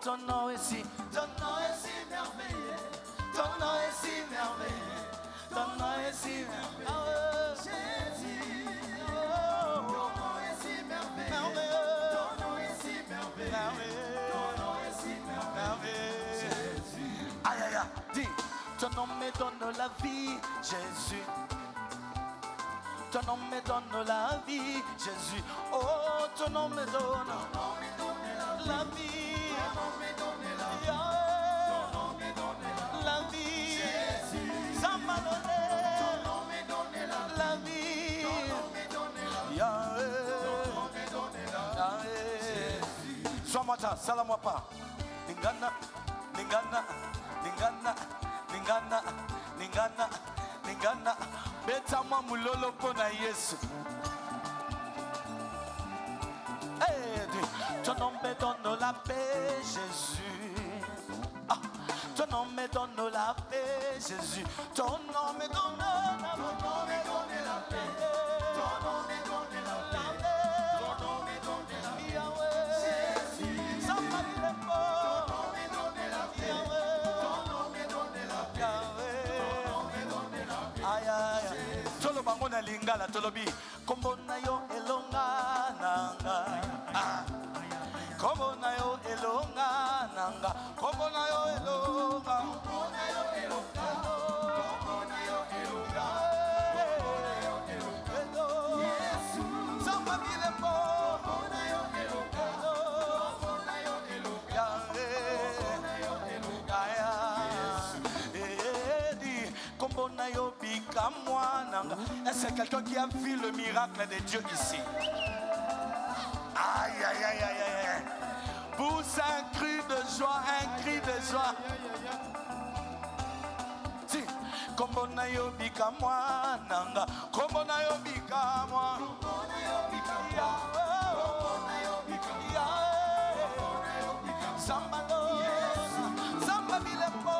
ton nom est si merveilleux. Ton nom est si merveilleux. Ton nom est si merveilleux. Jésus. Ton nom est si merveilleux. Ton nom est si merveilleux. Ton nom est si merveilleux. Jésus. Aïe aïe aïe. Dis. Ton nom me donne la vie, Jésus. Ton nom me donne la vie, Jésus. Oh, ton nom me donne la vie. Ton nom me donne la vie. Jésus. Ça m'a donné la vie. Yahweh. Sois-moi ta, salam-moi pas. Lingana, lingana, lingana. Ningana, ningana, ningana. Betama mulolo pona Yesu. Hey, ton nom me donne la paix, Jésus. Ah, ton nom me donne la paix, Jésus. Ton nom me donne la paix. Ton nom me donne la paix. Ton nom me donne la paix. Ton nom me donne la paix. Yahweh. Jésus. Ça m'a dit le fort. Ton nom me donne la paix. Aïe aïe, tolo bango na lingala tolobi, kombo na yo elonga nanga, kombo na yo elonga nanga, kombo na yo elonga, kombo na yo elonga, kombo na yo elonga, Yesu, samba bilembo, kombo na yo elonga, kombo na yo elonga, kombo na yo bikamwananga. Est-ce que quelqu'un qui a vu le miracle de Dieu ici? Aïe aïe aïe aïe aïe. Pousse un cri de joie, un cri de joie. Si, kombo na yo bikamwananga, kombo na yo bikamwa, kombo na yo bikamwa, kombo na yo bikamwa, sambalo, samba bilembo.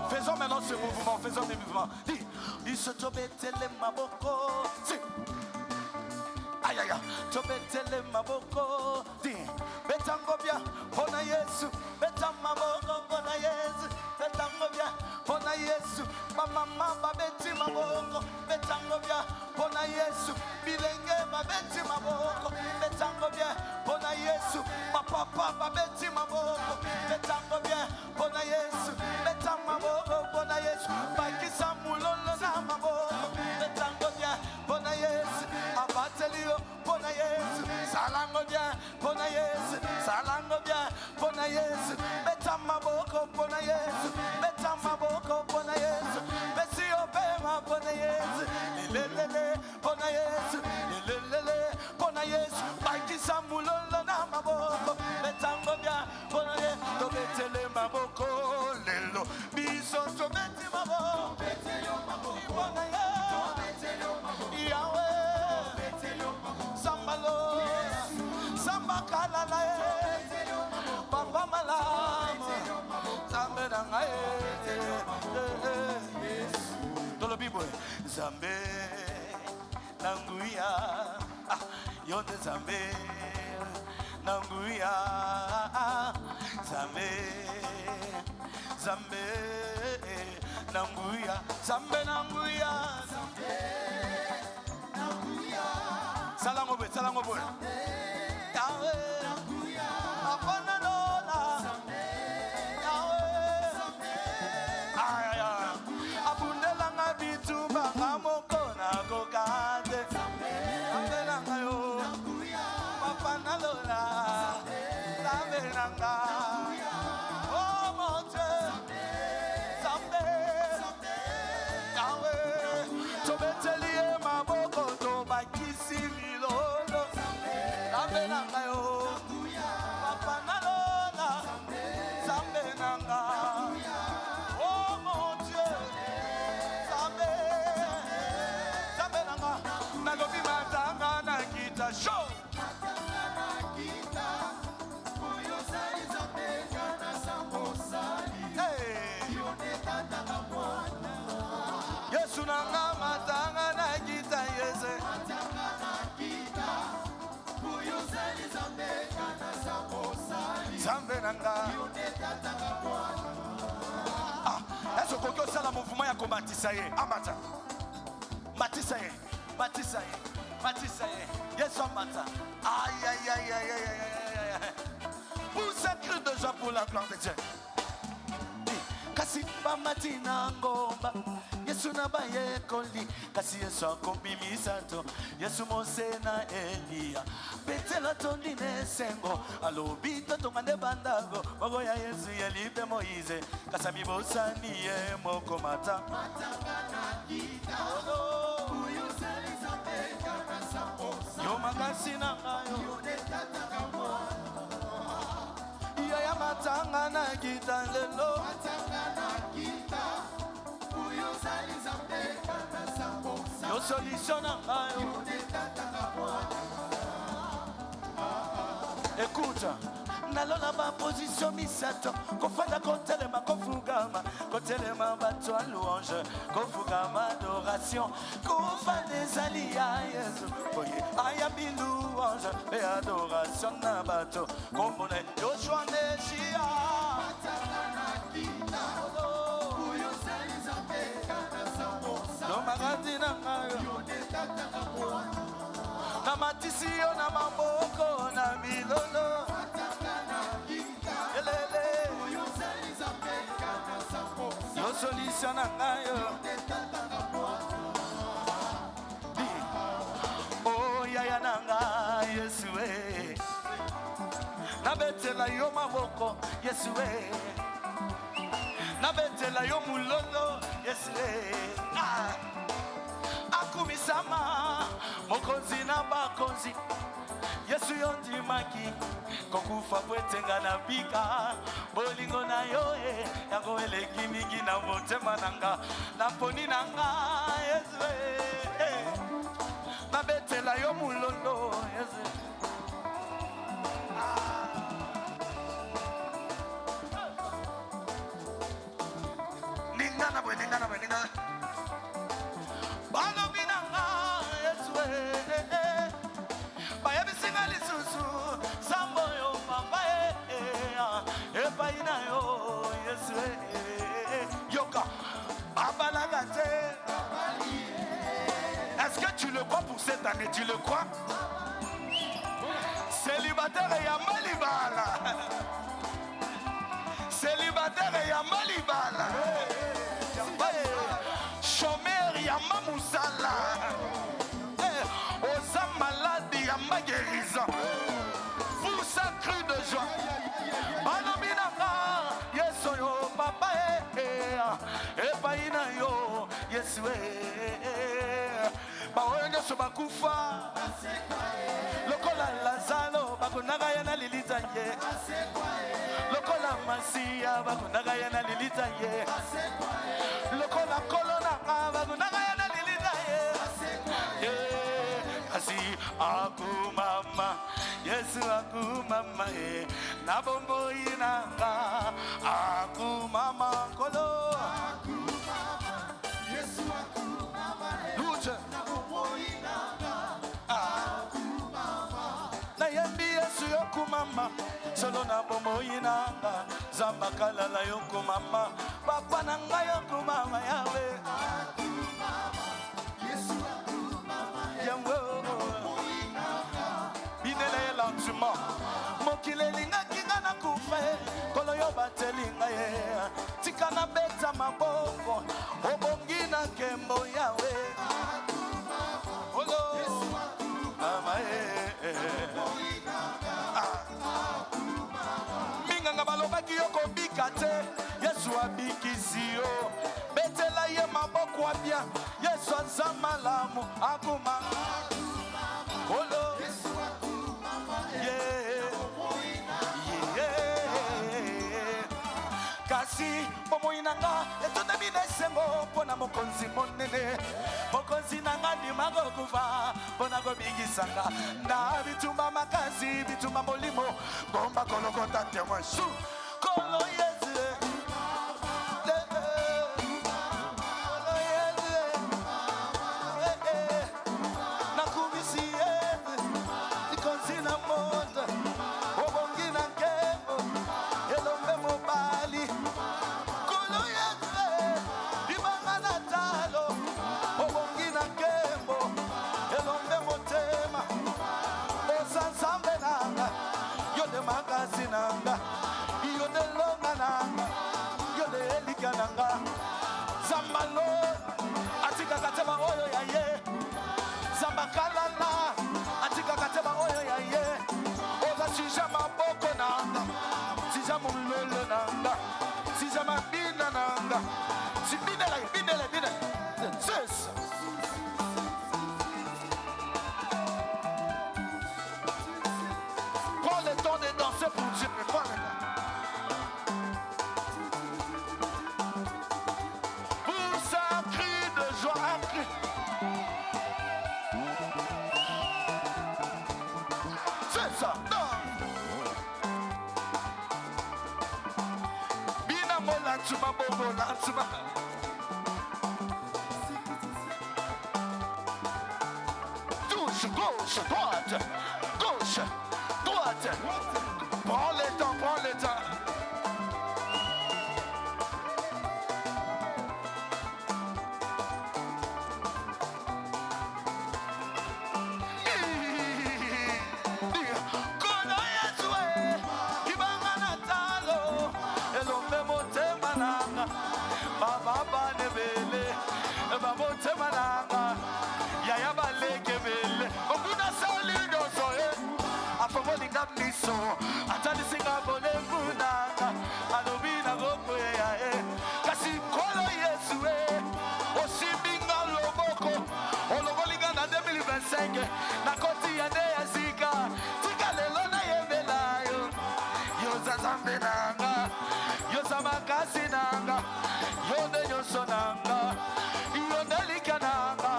Faisons maintenant ce mouvement, faisons des mouvements. Dis, dis ce tobetele maboko. Si. Aïe aïe aïe, tobetele maboko. Dis, betango bien, pona Yesu. Betam maboko, pona Yesu. Betango bien, pona Yesu. Mama babeti maboko. Betango bien, pona Yesu. Bilenge babeti maboko. Betango bien, pona Yesu. Papa babeti maboko. Betango bien, pona Yesu. Betam maboko, pona Yesu. Bakisa mulolo na maboko. Betango bien, pona Yesu. Abatelio, pona Yesu. Salango bien, pona Yesu. Salango bien, pona Yesu. Betam maboko, pona Yesu. Betam maboko, pona Yesu. Besio bema, pona Yesu. Lelele, pona Yesu. Lelele, pona Yesu. Bakisa mulolo na maboko. Betango bien, pona Yesu. Tobetele maboko, lelo. Biso tobeti maboko. Tobetele maboko. Pona Yesu. Tobetele maboko. Yahweh. Tobetele maboko. Sambalo. Samba kalala. Tobetele maboko. Papa malama. Zambe nangae. Dans la Bible, Zambe nanguya. Ah, yonde Zambe nanguya. Zambe, Zambe nanguya. Zambe nanguya. Zambe nanguya. Salango boy, salango boy. Yahweh nanguya. Apana lola. Zambe Yahweh. Zambe. Ay ay ay. Abundela ngabitu bangamoko na kokade. Zambe. Abundela ngayo. Nanguya. Apana lola. Zambe nanga. Oh mon Dieu. Zambe. Zambe. Yahweh. Tobetelie maboko tobakisi milolo. Zambe nanga yo. Apana lola. Zambe nanga. Oh mon Dieu. Zambe. Zambe nanga. Nalobi matanga na kita show. Yesu nanga matanga na kita yese. Matanga na kita. nanga. Est-ce que vous avez un mouvement à combattre ça y est? Amata. Matissa y est. Matissa y est. Matissa y est. Yes, Amata. Aïe, aïe, aïe, aïe, aïe, aïe, aïe. Pour ce cri de joie pour la gloire de Dieu. Kasi matina ngomba Yesu nabaye koli kasi Yesu akombimisa to Yesu mosena Elia betela tondine sengo alobi to tongande bandago mago ya Yesu yalipe Moize kasami bosani ye mokomata matangana kita uyu selisa peka kasambosa yo makasi na ngayo yodetata kamwa ya matangana kita lelo matangana kita uyo saliza peka kasambosa yo solution na ngayo yodetata kamwa. Écoute, nalola ba position misato kofanda kotelema kofugama kotelema bato a louange kofugama adoration kofanda ezali ya Yesu oye aya bi louange et adoration na bato komone Joshua Neshia matangana kita uyo saliza peka kasambosa no magazina ngayo yodetata kamwa na matisio na mamboko na milolo matangana kita elele uyu saliza peka kasambosa yo solution na ngayo yodetata kamwa. Oh yaya nanga Yesu we na betela yo maboko Yesu we na betela yo mulolo Yesu we akumisama mokonzi na bakonzi Yesu yondimaki kokufa pwetenga na bika bolingo na yo yango eleki mingi na motema nanga na poni nanga Yesu na betela yo mulolo Yesu ningana bwe bano binanga Yesu baya bisinga lisusu sambo yo papa epaina yo Yesu yoka abalagate. Est-ce que tu le crois pour cette année? Tu le crois? Célibataire et Yamalibala. Célibataire et Yamalibala. Chômeur Yama Moussala. Osa malade Yama guérison. Vous ça cru de joie. Banominaka. Yes yo papa e paina yo. Yes we. Baoyo sobakufa. Lokola Lazaro bakunaga yana lilita ye. Lokola Masia bakunaga yana lilita ye. Lokola kolona bakunaga yana lilita ye. Asi aku mama Yesu aku mama na bombo inanga aku mama kolo aku mama Yesu aku mama lucha na bombo inanga aku mama na yembi Yesu aku mama solo na bombo inanga zambakala la yoku mama papa nanga yoku mama yawe aku mama Yesu aku mama yawe binele lentement mokile linga kinga na kufa kolo yo batelinga ye tikana beta maboko obongi na kembo yawe olo mama minganga balobaki yoko bikate Yesu abikisi yo betela ye maboko abia Yesu azamalamu akuma olo kasi bomo inanga etonda binesengo pona mokonzi monene mokonzi nanga ni magokuva pona go bigisanga na bitumba makasi bitumba molimo bomba kolokota temwa su kolo Yesu la atika kateba oyo ya ye oza sija maboko nanga sija mulolo nanga sija mabina nanga sibinela binela c'est ça. Prends le temps de danser pour Dieu. Prends le temps. Pousse un cri de joie, un cri. C'est ça. Non. Bina mola tuma bobo la tuma. Touche, gauche, droite, gauche. Droite. Prends le temps, prends le temps. Atali singa bone funanga alobina gopo ya kasi kolo Yesu osimbinga loboko olobolinga na 2025 na koti ya ne ya zika tika lelo na yebela yo zazambe nanga yo zamakasi nanga yo ne nyoso nanga yo ne likananga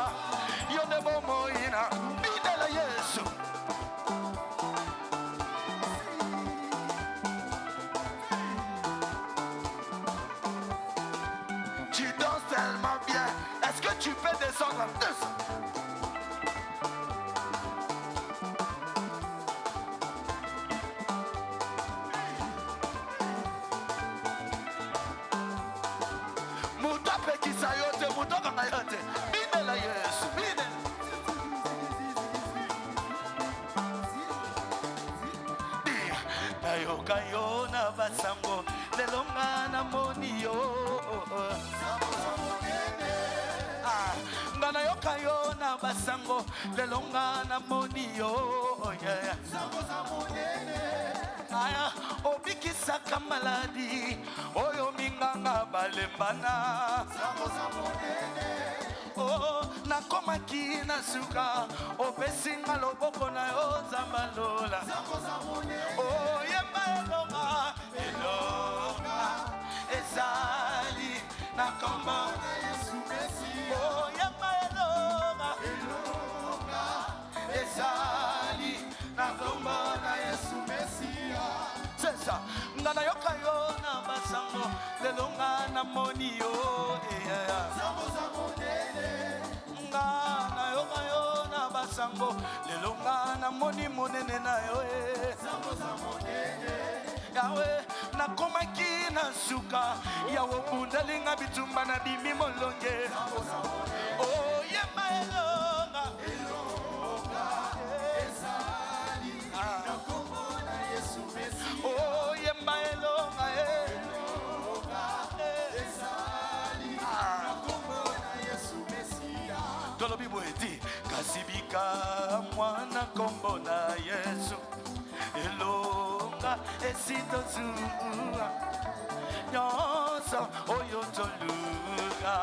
yo ne momoina bidela Yesu. Est-ce que tu peux descendre en deux? Muta pekisa yote, muta kanga yote. Bine la Yesu, bine. Na yoka yo na basango, lelonga na moni yo. Ngana yoka yo na basango lelonga na moni yo yeah. Aya obikisaka maladi oyo minganga balembana oh nakomaki na suka opesinga loboko na yo zambalola oh yemba elonga ezali na komba oh yemba elonga ezali na komba na Yesu Mesia. C'est ça. Ngana yoka yo na basango lelonga na moni yo ngana yoka yo na basango lelonga na moni monene na yo Yahweh nakomaki na suka ya wobundalinga bitumba na bimi molonge oh yemba elonga ezali na kombo na Yesu Mesia oh yemba elonga ezali na kombo na Yesu Mesia tolobi boeti kasibika mwana kombo na Yesu elonga esitozua nyonso oyo toluka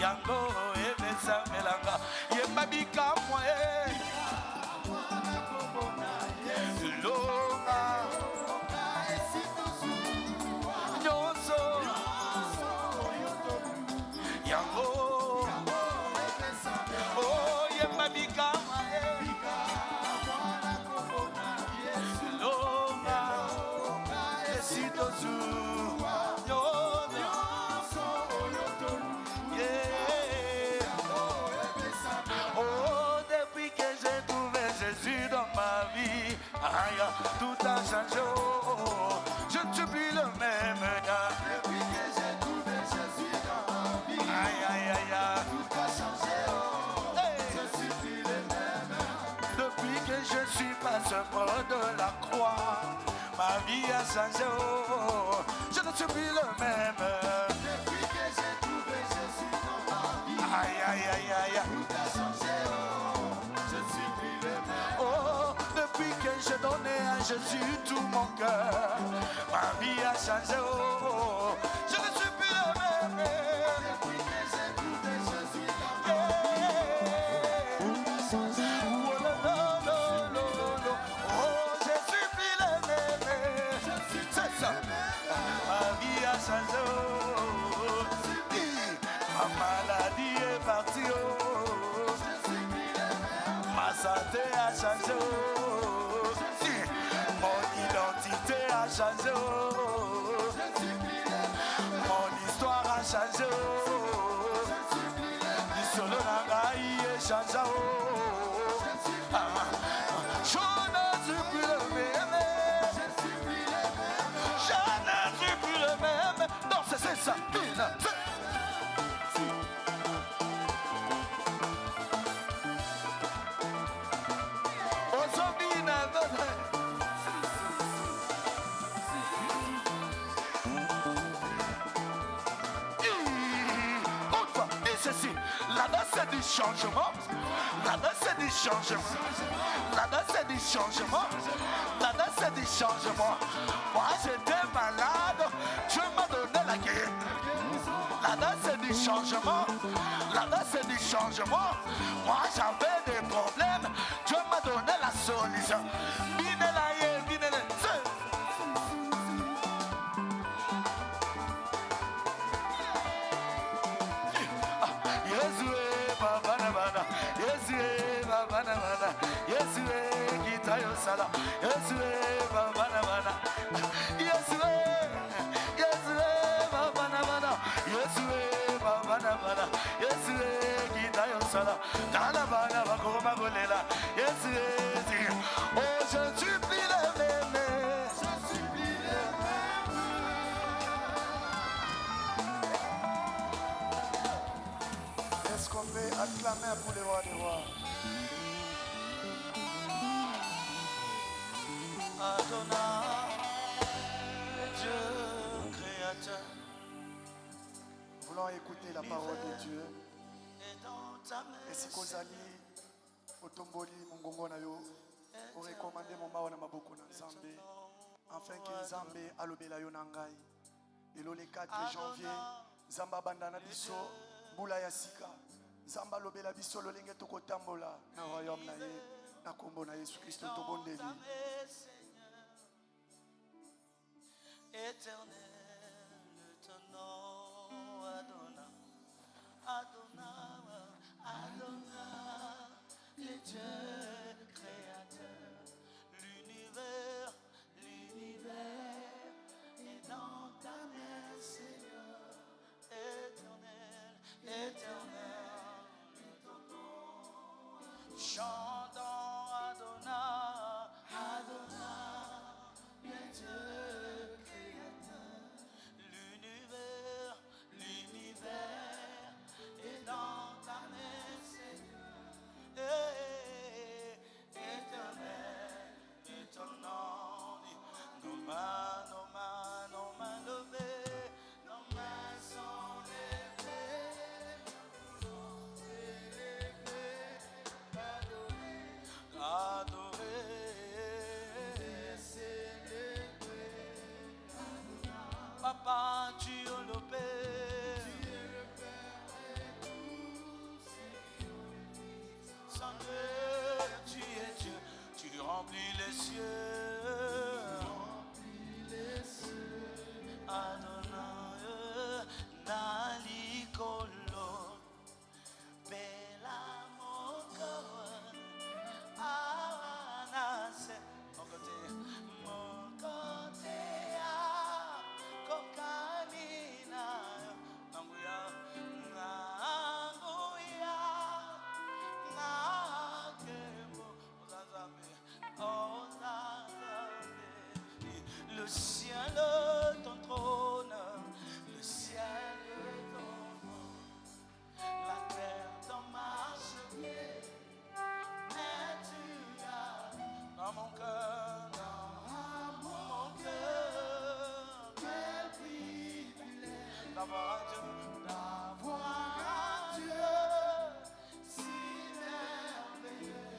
yango ebesamelanga yembabika mwe elonga nyonso yango oh yembabika tout a changé, je ne suis plus le même gars. Depuis que j'ai trouvé Jésus dans ma vie, aïe aïe aïe aïe, tout a changé, je suis plus le même. Depuis que je suis passé près de la croix, ma vie a changé, je ne suis plus le même. Depuis que j'ai trouvé Jésus dans ma vie, aïe aïe aïe aïe, tout a changé, je suis Jésus tout mon cœur. Ma vie a changé, oh, je ne suis plus le même. Depuis que j'ai trouvé Jésus dans ma vie. Oh, là, là, là, là, là. Oh, je suis plus le même. C'est ça. Ma vie a changé, oh. Ma maladie est partie, oh. Ma santé a changé, oh. Mon identité a changé, oh. Mon histoire a changé, oh. Du solo nangaï est changé, oh. Je ne suis plus le même. Je ne suis plus le même. Non, c'est ça. La danse c'est du changement. La danse c'est du changement. La danse c'est du changement. La danse c'est du changement. Moi j'étais malade, Dieu m'a donné la guérison. La danse c'est du changement. La danse c'est du changement. Moi j'avais des problèmes, Dieu m'a donné la solution. Sala, Yesue, Babana, Yesue, Yesue, Babana, Yesue, Babana, Yesue, Gidayo Sala, Talabana, Bakoma Golela, Yesue, oh, je suis plus le même, je suis plus le même. Est-ce qu'on peut acclamer pour les rois des rois? Adonai, Dieu créateur. Voulons écouter la parole de Dieu. Et si Kozali, Otomboli, Mongongo na yo, on recommande mon mawa na maboko na Nzambe, afin que Nzambe alobela yo na ngai. Et le 4 janvier, Nzamba bandana biso, mbula ya sika. Nzamba alobela biso lolenge tokotambola na royaume na ye, na kombo na Yesu Kristo tobondeli. Éternel, ton nom, Adonai, Adonai, Adonai, le Dieu créateur, l'univers est dans ta main, Seigneur. Éternel, éternel, ton nom, chantons Adonai, Adonai, le Dieu. Et dans ta main, Seigneur, éternel, et ton nom, nos mains levées, nos mains sont levées, adorer, célébrer, Papa, tu es le Père. Tu es Dieu, tu remplis les cieux, Adonai, Nalikolo, Bella Moko, Awanase, mon côté, Kokanina, Nanguya, le ciel ton trône, le ciel ton trône, la terre ton marchepied, mais tu as dans mon cœur, quel privilège d'avoir un Dieu, si merveilleux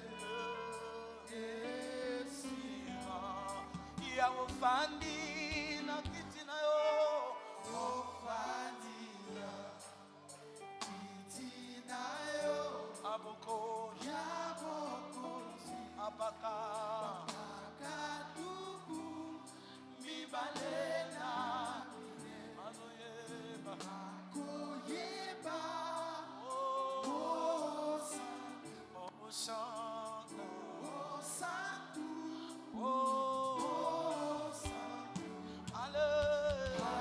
et si grand. ya ofandi na kiti na yo, ofandi na kiti na yo, aboko abaka dubu mibalena azoyeba koyeba oh santo oh santo oh santo alleluia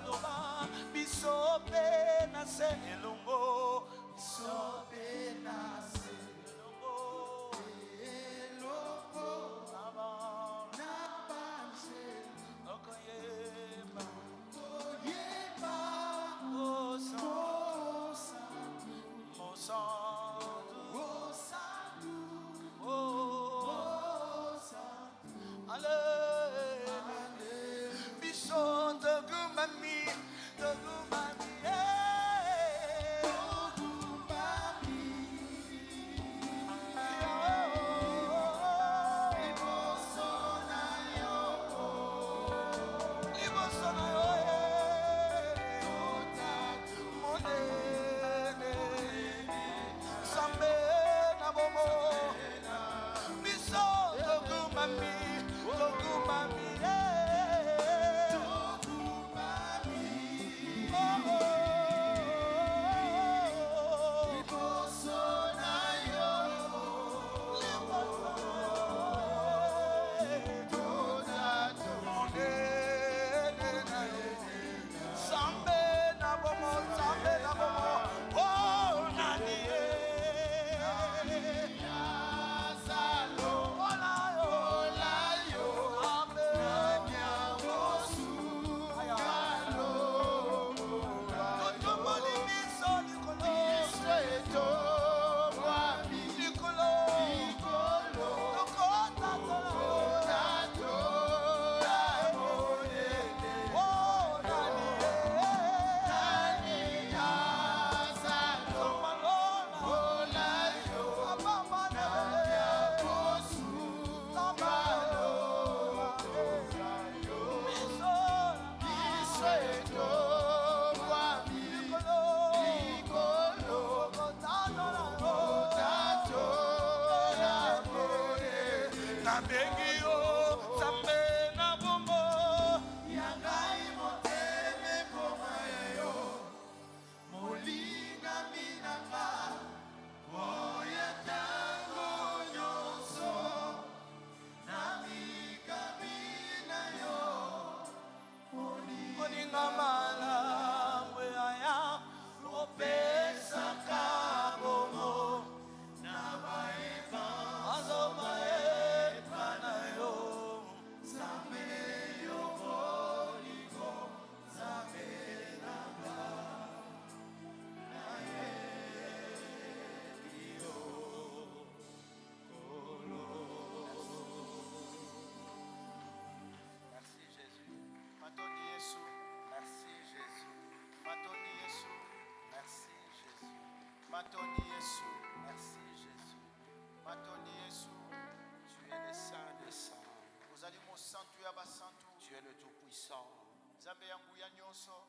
loba bisope na se elongo bisope na se Matoni Yesu, merci Jésus. Matoni Yesu, tu es le Saint des Saints. Tu es le Tout-Puissant.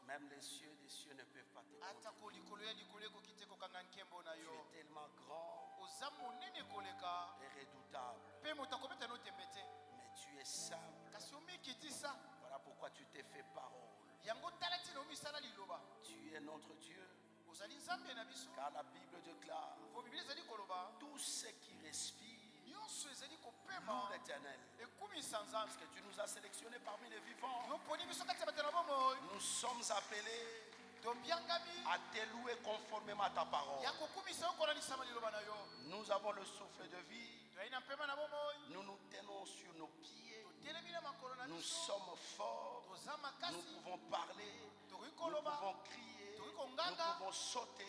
Même les cieux des cieux ne peuvent pas te contenir. Tu es tellement grand et redoutable. Mais tu es simple. Voilà pourquoi tu t'es fait parole. Tu es notre Dieu. Car la Bible déclare tout ce qui respire loue l'Éternel. Parce que tu nous as sélectionnés parmi les vivants. Nous sommes appelés à te louer conformément à ta parole. Nous avons le souffle de vie. Nous nous tenons sur nos pieds. Nous sommes forts. Nous pouvons parler. Nous pouvons crier. Nous pouvons sauter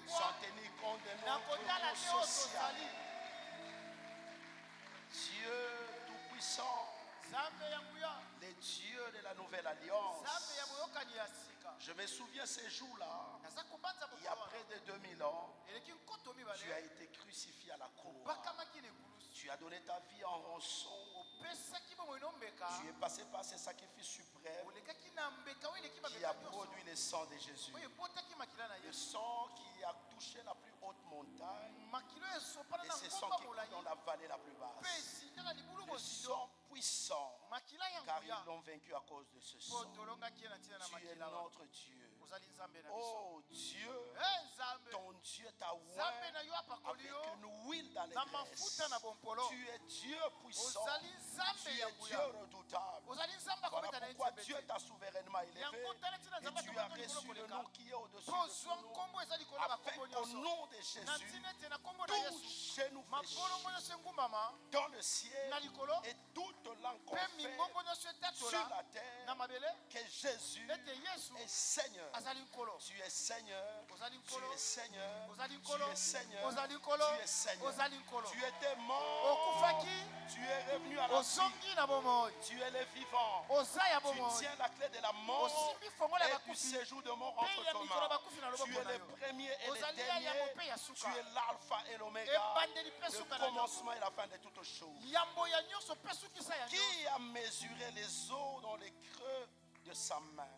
sans tenir compte de notre niveau social. Dieu tout-puissant, le Dieu de la nouvelle alliance. Je me souviens ces jours-là, il y a près de 2000 ans, tu as été crucifié à la croix. Tu as as donné ta vie en rançon. Tu es passé par ce sacrifice suprême qui a produit le sang de Jésus. Le sang qui a touché la plus haute montagne et ce sang qui coule dans la vallée la plus basse. Le sang puissant, car ils l'ont vaincu à cause de ce sang. Tu es notre Dieu. Oh Dieu, ton Dieu t'a oint avec une huile d'allégresse. Tu es Dieu puissant. Tu es Dieu redoutable. Voilà pourquoi Dieu t'a souverainement élevé et tu as reçu le nom qui est au-dessus de tout nom. Avec au nom de Jésus, tout genou fléchi dans le ciel et toute langue confesse sur la terre que Jésus est Seigneur. Tu es Seigneur. Tu es Seigneur. Tu es Seigneur. Tu es Seigneur. Tu étais mort. Tu es revenu à la vie. Tu es le vivant. Tu tiens la clé de la mort et du séjour de mort entre tes mains. Tu es le premier et le dernier. Tu es l'alpha et l'oméga, le commencement et la fin de toutes choses. Qui a mesuré les eaux dans les creux de sa main?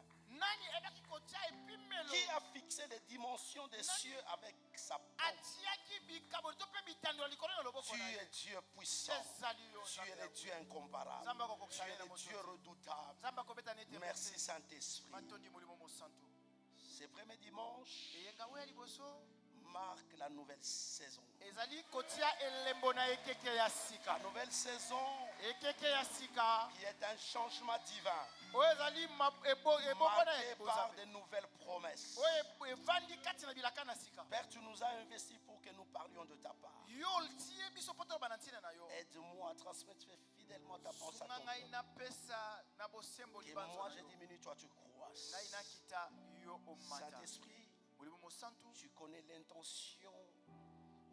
Qui a fixé les dimensions des cieux avec sa paume? Tu es Dieu puissant. Tu es le Dieu incomparable. Tu es le Dieu redoutable. Merci Saint-Esprit. Ce premier dimanche marque la nouvelle saison. La nouvelle saison qui est un changement divin, marqué par de nouvelles promesses. Père, tu nous as investis pour que nous parlions de ta part. Aide-moi à transmettre fidèlement ta pensée à ton peuple. Et moi je diminue, toi tu croisses. Saint-Esprit, tu connais l'intention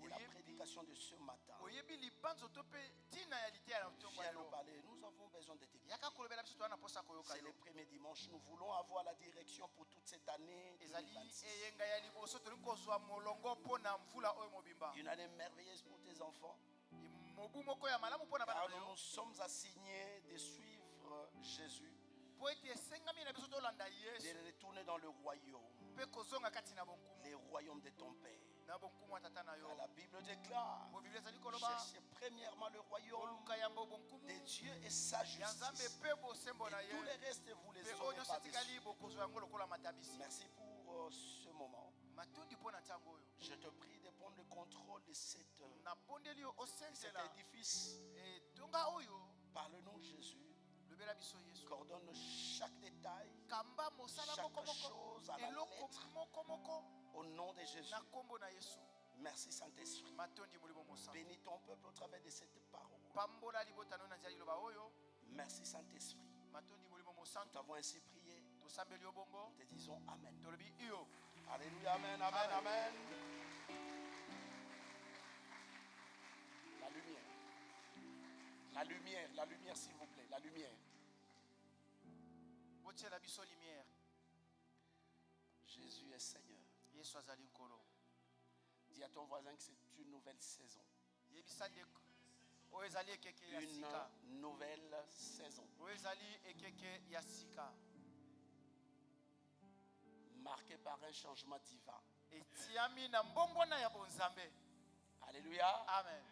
de la prédication de ce matin. Viens nous parler. Nous avons besoin de t'écouter. C'est le premier dimanche. Nous voulons avoir la direction pour toute cette année 2026. Une année merveilleuse pour tes enfants. Car nous nous sommes assignés de suivre Jésus, de retourner dans le royaume, les royaumes de ton Père. La Bible déclare: cherchez premièrement le royaume de Dieu et sa justice, et tout le reste vous les aurez par-dessus. Merci pour ce moment. Je te prie de prendre le contrôle de cet édifice. Parle-nous, Jésus. Coordonne chaque détail, chaque chose à la lettre. Au nom de Jésus. Merci Saint-Esprit. Bénis ton peuple au travers de cette parole. Merci Saint-Esprit. Nous t'avons ainsi prié. Nous te disons Amen. Alléluia, Amen, Amen, Amen. La lumière. La lumière, la lumière s'il vous plaît, la lumière. Jésus est Seigneur. Dis à ton voisin que c'est une nouvelle saison. Une nouvelle saison. Marquée par un changement divin. Alléluia. Amen.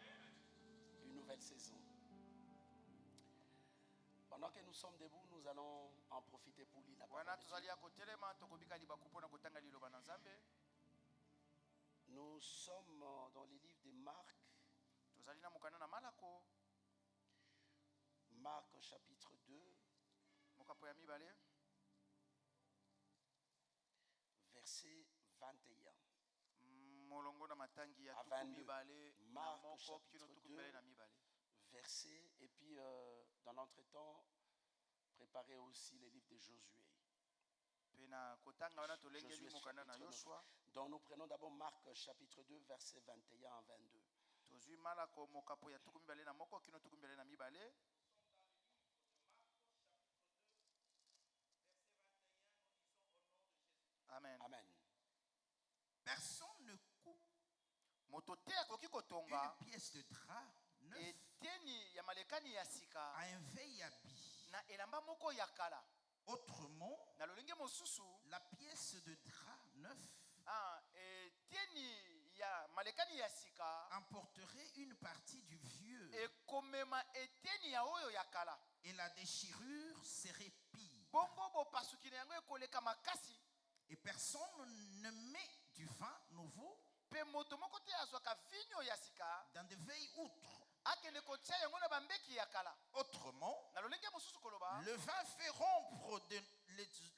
Une nouvelle saison. Pendant que nous sommes debout, nous allons en profiter pour lire la parole de Dieu. Nous sommes dans les livres de Marc. Marc chapitre 2. Verset 21. À 22. Marc chapitre 2. Verset. Et puis dans l'entretemps, préparez aussi les livres de Josué. Donc nous prenons d'abord Marc chapitre 2 verset 21 à 22. Amen. Amen. Personne ne coupe une une pièce de drap neuf malekani ya sika à un vieil habit. na elamba moko ya kala. Autrement, Na lolenge mosusu la pièce de drap neuf etieni ya malekani ya sika emporterait une partie du vieux ekomema etieni ya oyo ya kala. et la déchirure serait pire. Bongo bopasuki na yango ekoleka makasi. Et personne ne met du vin nouveau Pe moto moko te azwaka vinyo ya sika dans de vieilles outres. akende kotia yango na bambeki ya kala. Autrement, Na lolenge mosusu koloba le vin fait rompre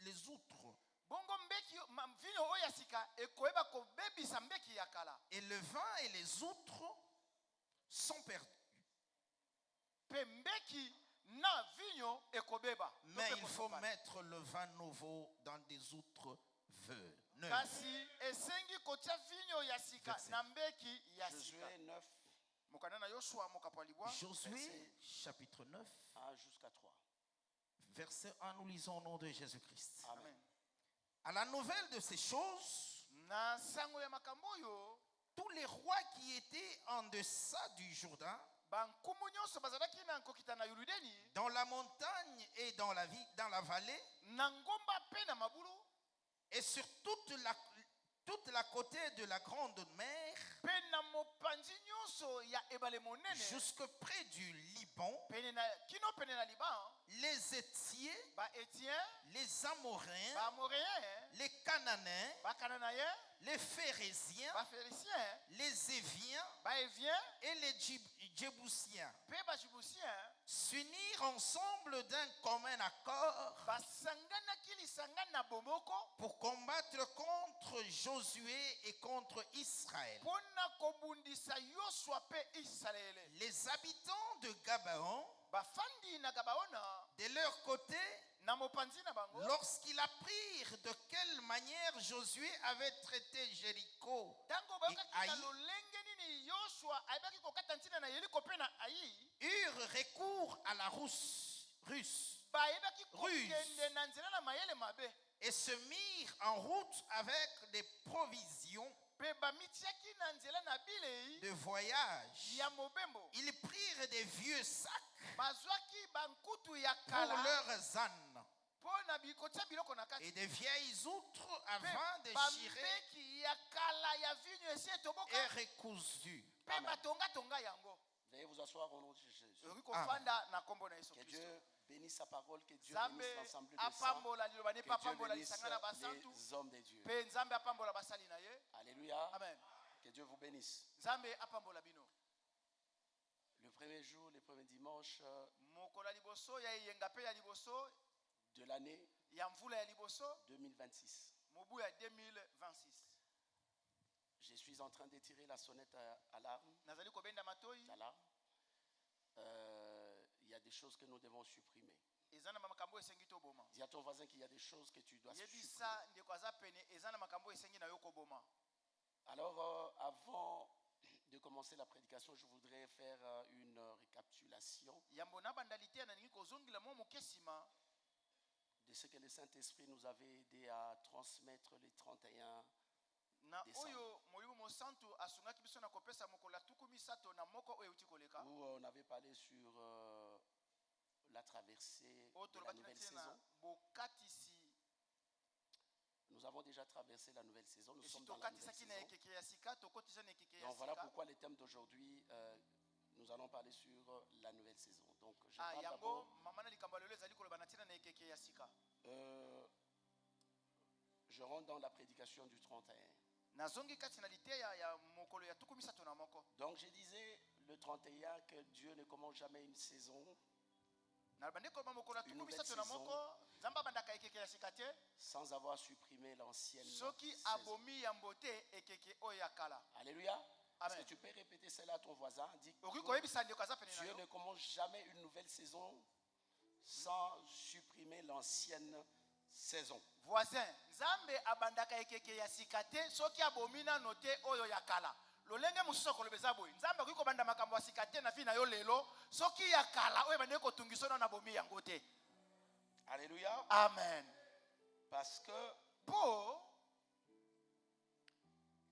les outres. bongo mbeki vinyo oyo ya sika ekoyeba kobebisa mbeki ya kala. Et le vin et les outres sont perdus. Pe mbeki na vinyo ekobeba. Mais il faut mettre le vin nouveau dans des outres neuves. Kasi esengi kotia vinyo ya sika na mbeki ya sika. Josué 9, Mokana na Yoshua mokapwalibwa. Josué chapitre 9, 1 jusqu'à 3. verset 1, nous lisons au nom de Jésus-Christ. Amen. À la nouvelle de ces choses, Na sango ya makambo yo tous les rois qui étaient en deçà du Jourdain, bankumu nyonso bazalaki na nkokita na Yordani dans la montagne et dans la vallée, na ngomba pe na mabulu et sur toute la côté de la grande mer, pe na mopanzi nyonso ya ebale monene jusque près du Liban, pene na kino pene na Liban les Étiens, ba Étiens les Amoréens, ba Amoréens les Cananéens, ba Cananéens les Phérésiens, ba Phérésiens les Éviens ba Éviens et les Jébusiens pe ba Jébusiens s'unirent ensemble d'un commun accord basanganaki lisanga na bomoko pour combattre contre Josué et contre Israël. pona kobundisa Yoshua pe Israele. Les habitants de Gabaon, Bafandi na Gabaona de leur côté, na mopanzi na bango lorsqu'ils apprirent de quelle manière Josué avait traité Jéricho tango et bayokaki na Haï, lolenge nini Yoshua ayebaki kokata ntina na Yeriko pe na Ayi eurent recours à la russe bayebaki kokende na nzela na mayele mabe et se mirent en route avec des provisions pe bamitiaki na nzela na bilei de voyage. ya mobembo. Ils prirent des vieux sacs Bazwaki bankutu ya pour kala leurs ânes po na bikotia biloko na kati et des vieilles outres pe avant déchirées bambeki ya kala ya vinyo esi et etoboka recousues. pe batonga yango. Veuillez vous asseoir au nom de Jésus. Okoki kofanda na kombo na Yesu Que Kristo. Dieu bénisse sa parole, que Dieu Nzambe bénisse l'ensemble des saints, apambola liloba ne que Dieu papambola bénisse lisanga na basantu les hommes de Dieu. pe Nzambe apambola basali na ye. Alléluia. Amen. Que Dieu vous bénisse. Nzambe apambola bino. Le premier jour, le premier dimanche Mokola liboso ya yenga pe ya liboso de l'année ya mvula ya liboso 2026. mobu ya 2026. Je suis en train de tirer la sonnette alarme. Nazali kobenda matoi D'alarme. Il y a des choses que nous devons supprimer. ezana makambo esengi to boma. Dis à ton voisin qu'il y a des choses que tu dois supprimer. Yebisa ndeko aza pene ezana makambo esengi na yo koboma. Alors, avant de commencer la prédication, je voudrais faire une récapitulation Yambo na bandalité na ningi kozongila mo mokesima de ce que le Saint-Esprit nous avait aidé à transmettre les 31 na décembre, oyo molimo mosantu asungaki biso na kopesa mokola tuku misato na moko oyo uti koleka. où on avait parlé sur la traversée O de la tolobaki nouvelle na tina saison. bokatisi Nous avons déjà traversé la nouvelle saison, nous esi sommes dans la nouvelle tokatisaki na saison. ekeke ya sika tokotisa na ekeke ya Donc voilà sika. pourquoi le thème d'aujourd'hui, nous allons parler sur la nouvelle saison. Donc je Ah parle yango d'abord, mama na likambo lelo ezali koloba na tina na ekeke ya sika. je rentre dans la prédication du 31. Nazongi kati na liteya ya mokolo ya tuku misato na moko. Donc je disais le 31 que Dieu ne commence jamais une saison Na bande koloba mokolo ya Une tuku nouvelle misato na saison. moko nzamba bandaka ekeke ya sika te sans avoir supprimé l'ancienne soki saison. abomi ya mbote ekeke oyo ya kala. Alléluia. Est-ce Amen. que tu peux répéter cela à ton voisin? Dis que Okoki koyebisa ndeko aza pene na Dieu yo. ne commence jamais une nouvelle saison sans supprimer l'ancienne saison. Voisin, Nzambe abandaka ekeke ya sika te soki abomi nano te oyo ya kala. Lolenge mosusu kolobeza boye. Nzambe akoki kobanda makambo ya sika te na vi na yo lelo soki ya kala oyo bande kotungiso na bomi yango te. Alléluia. Amen. Parce que Po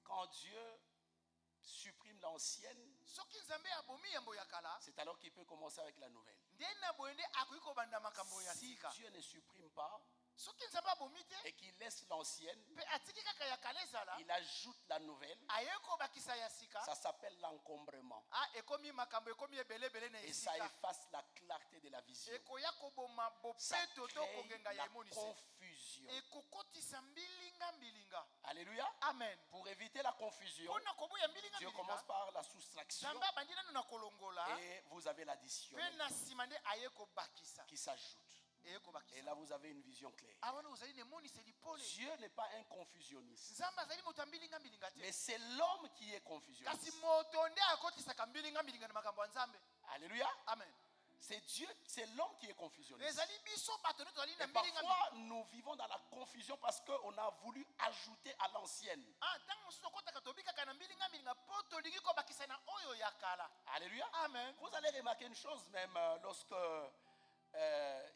quand Dieu supprime l'ancienne, soki Nzambe abomi yambo ya kala sika c'est alors qu'il peut commencer avec la nouvelle. nde na boye nde akoki kobanda makambo ya Si sika Dieu ne supprime pas soki nzambe abomi te et qu'il laisse l'ancienne, mpe atiki kaka ya kala ezala il ajoute la nouvelle, aye kobakisa ya sika ça s'appelle l'encombrement. ekomi makambo ekomi ebelebele na Et ça esika efface la clarté de la vision. ekoya koboma Ça bopeto to crée kongenga ya la emonisi confusion. ekokotisa mbilinga Alléluia. amen Pour éviter la confusion, mpona koboya mbilinga Dieu commence par la soustraction nzambe abandi nano na kolongola et vous avez l'addition mpe na nsima nde aye kobakisa qui s'ajoute. eye Et kobakisa là, vous avez une vision claire. awana ozali na emoniseli pole Dieu n'est pas un confusionniste, nzambe azali moto ya mbilinga te mais c'est l'homme qui est kasi confusionniste. moto nde akotisaka mbilinga na makambo ya nzambe Alléluia. amen C'est Dieu, c'est l'homme qui est confusionniste. ezali biso bato nde tozali na Et mbilinga parfois, nous vivons dans la confusion parce qu'on a voulu ajouter à l'ancienne. ntango mosusu tokotaka tobikaka na mbilinga mpo tolingi kobakisa na oyo ya kala Alléluia. amen Vous allez remarquer une chose même lorsque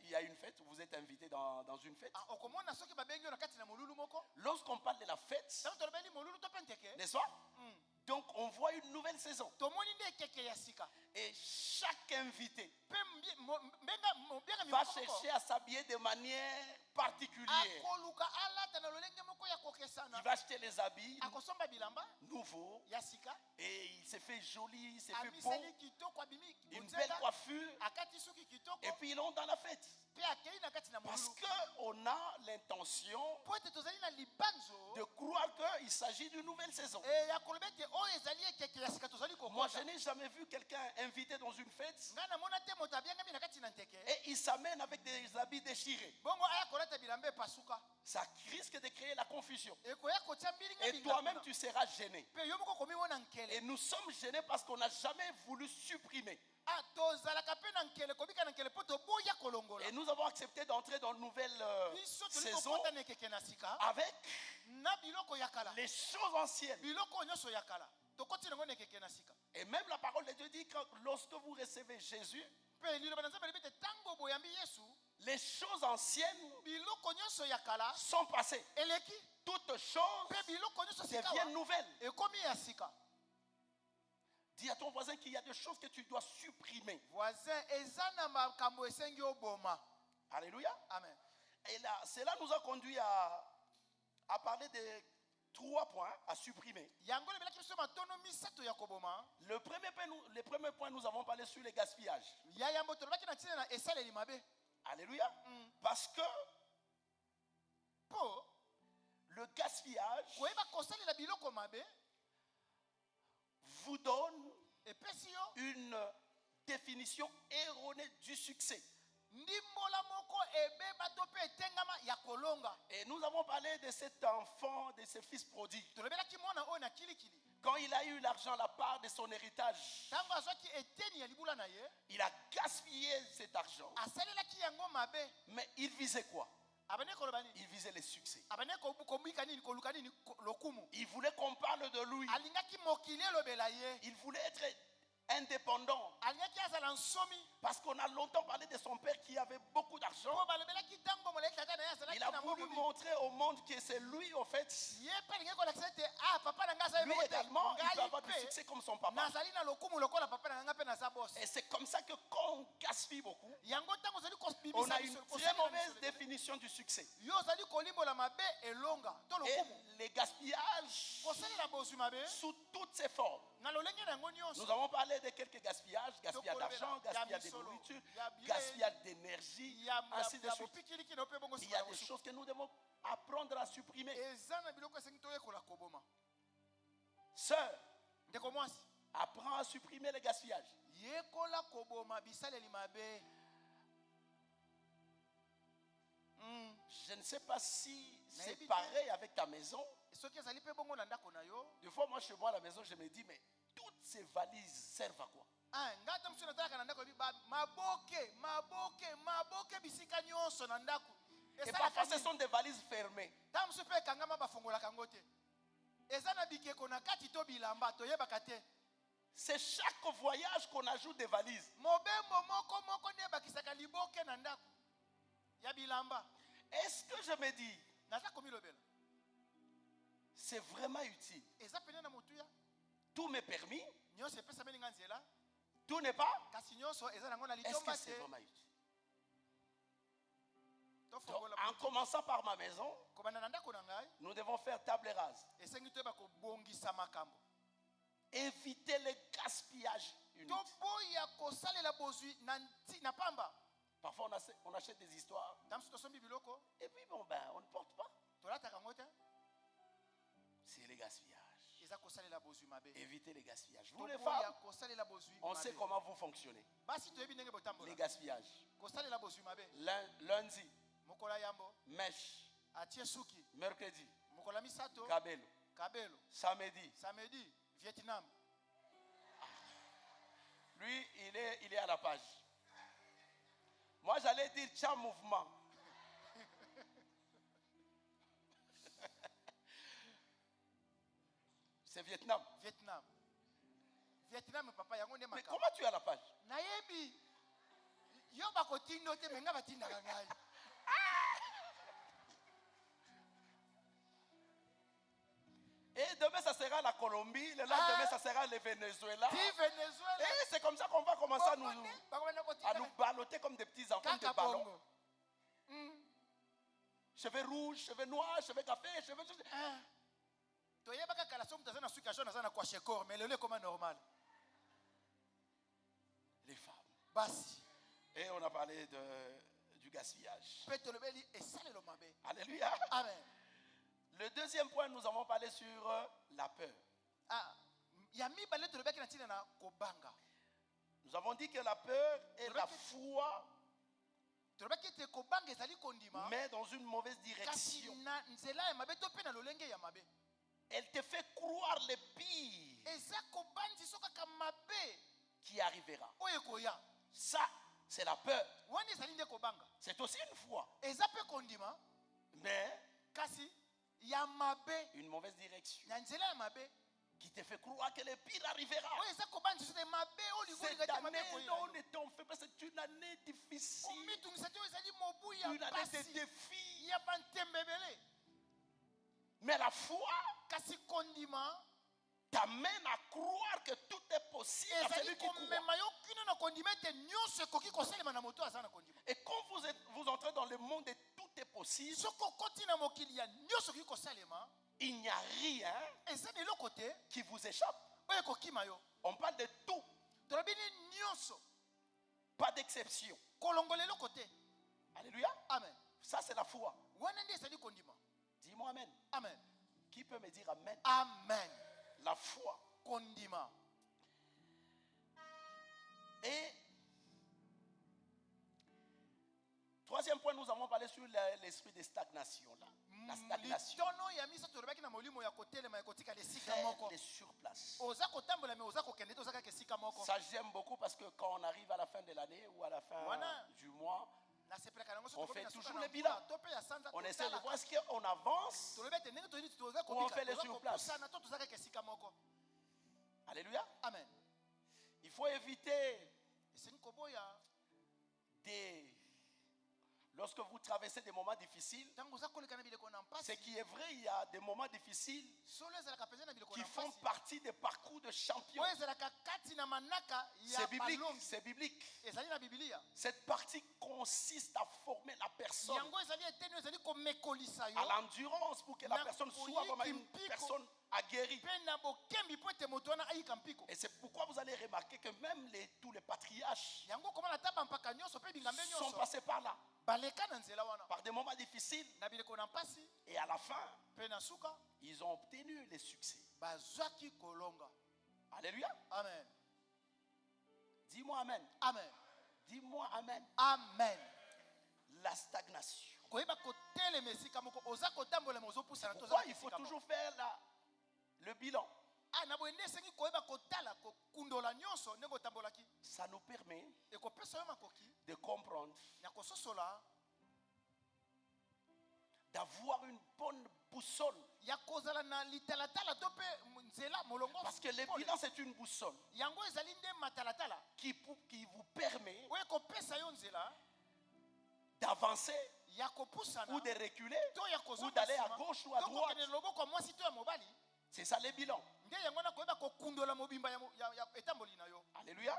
il y a une fête, vous êtes invité dans une fête. okomona soki babengi yo na kati na molulu moko Lorsqu'on parle de la fête, ntango tolobeli molulu to mpe nteke n'est-ce pas? Donc on voit une nouvelle saison. tomoni nde ekeke ya sika Et chaque invité mpe mobenga va chercher à s'habiller de manière particulière. akoluka alata na lolenge moko ya Il kokesana va acheter les habits akosomba bilamba nouveaux ya sika et il se fait joli, il se fait beau, amisali kitoko abimi une belle bonzela coiffure akati suki kitoko et puis ils ont dans la fête. mpe akei na kati na Parce molulu qu'on a l'intention mpo ete tozali na libanzo de croire qu'il s'agit d'une nouvelle saison. ya koloba ete oyo ezali ekeke ya sika tozali Moi, kokota je n'ai jamais vu quelqu'un invité dans une fête ngai namona te moto abiangami na kati na nteke et il s'amène avec des habits déchirés. bongo aya kolata bilamba epasuka Ça risque de créer la confusion. ekoya kotia mbilinga Et toi-même, tu seras gêné. mpe yo moko komimona Et nkele nous sommes gênés parce qu'on n'a jamais voulu supprimer. tozalaka mpe na nkele kobika na nkele mpo toboya kolongola Et nous avons accepté d'entrer dans une nouvelle biso toli saison kokota na ekeke na sika avec na biloko ya kala les choses anciennes. biloko nyonso ya kala tokoti nango na ekeke na sika Et même la parole de Dieu dit que lorsque vous recevez Jésus, mpe liloba na nzambe elobi ete ntango boyambi yesu les choses anciennes biloko nyonso ya kala sont passées. eleki Toutes choses mpe biloko nyonso sikawa deviennent nouvelles. ekomi ya sika Dis à ton voisin qu'il y a des choses que tu dois supprimer. voisin eza na makambo esengi oboma Alléluia. amen Et là, cela nous a conduit à parler de 3 points à supprimer. yango lebelaki biso matono misato ya koboma Le premier point, nous avons parlé sur les gaspillages. ya yambo tolobaki na ntina na esaleli mabe Alléluia. Parce que mpo le gaspillage koyeba kosalela biloko mabe vous donne epesi yo une définition erronée du succès. ndimbola moko ebeba to mpe etengama ya kolonga Et nous avons parlé de cet enfant, de ce fils prodigue. tolobelaki mwana oyo na kilikili Quand il a eu l'argent, la part de son héritage, ntango azwaki eteni ya libula na ye il a gaspillé cet argent. asalelaki yango mabe Mais il visait quoi? abandi koloba nini Il visait le succès. abandi komika nini koluka nini lokumu Il voulait qu'on parle de lui. alingaki mokili elobela ye Il voulait être indépendant. alingaki azala nsomi Parce qu'on a longtemps parlé de son père qui avait beaucoup d'argent. mpo balobelaki ntango molai tata na ye azalaki Il a na voulu mokobi montrer au monde que c'est lui, en fait. ye mpe alingi kolakisa ete papa na ngai aza Lui yeboko te également, il peut ngai avoir du mpe succès comme son papa. nazali na lokumu lokola papa na ngai mpe naza bosi Et c'est comme ça que quand on gaspille beaucoup, yango ntango ozali on a une très mauvaise définition du succès. yo ozali kolimbola mabe elonga to Et lokumu les gaspillages kosalela bozwi mabe sous toutes ses formes. na lolenge na yango Nous nyonso avons parlé de quelques gaspillages, gaspillage Tokolobela, d'argent, gaspillage de ya misolo, nourriture, ya bien, gaspillage d'énergie, ainsi de ya suite. bopikiliki na ope bongo Il y a sima des ya choses que nous devons apprendre à supprimer. eza na biloko esengi toyekola koboma Sœur, ndeko mwasi apprends à supprimer les gaspillages. yekola koboma bisaleli mabe Je ne sais pas si c'est Nayebi te. pareil avec ta maison. soki ezali mpe bongo na ndako na yo Des fois, moi, chez moi à la maison, je me dis, mais toutes ces valises servent à quoi? ngai ata mosusu natalaka na ndako yebi maboke bisika nyonso na ndako Et parfois, ce sont des valises fermées. ntango mosusu mpe ekangama bafungolaka yango te eza na bikeko na kati to bilamba toyebaka te C'est chaque voyage qu'on ajoute des valises. mobembo moko nde ebakisaka liboke na ndako ya bilamba Est-ce que je me dis, naza komilobela c'est vraiment utile? eza pene na motuya Tout m'est permis, nyonso epesameli nga nzela Tout n'est pas. kasi nyonso eza nango na Est-ce que litomba c'est te. vraiment utile? Donc, Tofongola en commençant par ma maison, kobanda na ndako na ngai nous devons faire table rase. esengi toyeba kobongisa makambo. Éviter le gaspillage inutile. Toboya kosalela bozwi na pamba. Parfois, on achète des histoires. Tamsu tosombi biloko Et puis, bon, ben, on ne porte pas. tolataka yango te. C'est le gaspillage. Eza kosalela bozwi mabe. Évitez le gaspillage. Vous, les Toboya femmes, kosalela bozwi on sait mabe. comment vous fonctionnez. Basi toyebi ndenge Les botambola. gaspillages. Kosalela bozwi mabe. Lundi, Mokola yambo mèche. atie suki. Mercredi, Mokola misato cabello. kabelo. Samedi, Samedi Vietnam. lui, il est à la page. Moi, j'allais dire tiens mouvement. C'est Vietnam. Vietnam. Vietnam papa yango nde Mais makambo. comment tu es à la page? Nayebi yo bakotindo te menga batindaka ngai. Et demain, ça sera la Colombie. Le lendemain, ça sera le Venezuela. Ti Venezuela. Et c'est comme ça qu'on va commencer à nous balloter comme des petits enfants de Kaka ballon. bongo. Cheveux rouges, cheveux noirs, cheveux café, cheveux... Toyebaka kala somo tazana suki jaune azana kwa shekor mais lelo comme normal. Les femmes. Basi. Et on a parlé du gaspillage. Peto lobeli esalelo mabe. Alléluia. Amen. Le deuxième point, nous avons parlé sur la peur. Ah, ya mibale tolobaki na tina na kobanga. Nous avons dit que la peur est la foi, Tolobaki te kobanga ezali kondima. mais dans une mauvaise Kasi direction. na nzela ya mabe to pe na lolenge ya mabe. Elle te fait croire le pire Eza kobandi soka ka mabe qui arrivera. oyo koya. Ça, c'est la peur. Wani ezali nde kobanga. C'est aussi une foi, Eza pe kondima mais kasi ya mabe une mauvaise direction na nzela ya mabe. qui te fait croire que le pire arrivera. Oyo eza kobandi soka mabe oyo Cette ligoli gati mabe année koya. dont ne t'en fais pas, c'est une année difficile, Komitungisa te oyo ezali mobu ya une année de pasi défis. ya bantembebele. Mais la foi Kasi kondima t'amène à croire que tout est possible à ezali celui qui croit. komema yo kino na kondima ete nyonso ekoki kosalema na moto aza na kondima. Et quand vous entrez dans le monde de tout est possible, Soki okoti na mokili ya nyonso ekoki kosalema il n'y a rien eza na eloko te qui vous échappe. oyo ekokima yo. On parle de tout, tolobi ni nyonso pas d'exception. kolongola eloko te. Alléluia. Amen. Ça, c'est la foi. Wana nde ezali kondima. Dis-moi Amen. Amen. Qui peut me dire Amen? Amen. La foi. Kondima. Et troisième point, nous avons parlé sur l'esprit de stagnation. Là. La stagnation. Litono ya miso tolobaki na molimo ya kotelema ya kotika lesika Faire moko. les surplaces. Oza kotambola me oza kokende te oza kaka esika moko. Ça, j'aime beaucoup parce que quand on arrive à la fin de l'année ou à la fin Voilà. du mois, Nasepelaka nango soki on tokomi fait na suka toujours na le bilan. mvula, to pe ya sanza on essaie de totalaka. voir est-ce qu'on avance. Tolobi ete ndenge toyini toza Ou on fait les toza surplaces. kopusana to toza kaka esika moko. Alléluia. Amen. Il faut éviter Esengi koboya lorsque vous traversez des moments difficiles. ntango oza koleka na bileko na Ce mpasi. qui est vrai, il y a des moments difficiles Solo ezalaka mpenza na bileko qui na font mpasi. partie des parcours de champions. Oyo ezalaka kati na manaka ya C'est biblique. balongi. C'est biblique. Ezali na Biblia. Cette partie consiste à former la personne Yango ezali eteni oyo ezali komekolisa yo. à l'endurance pour que la Na personne soit koyeki vraiment une mpiko. personne aguerrie. Mpe na bokembi mpo ete moto wana ayika mpiko. Et c'est pourquoi vous allez remarquer que même tous les patriarches Yango komona ta bampaka nyonso mpe bingambe sont nyonso passés par là, baleka na nzela wana. par des moments difficiles. Na bileko na mpasi Et à la fin, mpe na suka ils ont obtenu les succès. bazwaki kolonga. Alléluia. Amen. Dis-moi Amen. Amen. Dis-moi Amen. Amen. La stagnation. Koyeba kotelema esika moko oza kotambola me ozopusana to Pourquoi oza il faut esika toujours moko. faire le bilan? Ah, na boye nde esengi koyeba kotala kokundola nyonso ndenge otambolaki. Ça nous permet Ekopesa yo makoki de comprendre, ya kososola d'avoir une bonne boussole. ya kozala na litalatala to mpe nzela molongo. Parce que le bilan, c'est une boussole yango ezali nde matalatala qui vous permet oyo ekopesa yo nzela d'avancer ya kopusana ou de reculer to ya ou kozonga d'aller à nsima, gauche ou à to droite. kokende loboko ya mwasi to ya mobali. C'est ça le bilan. Nde yango wana koyeba kokundola mobimba ya etamboli na yo. Alléluia.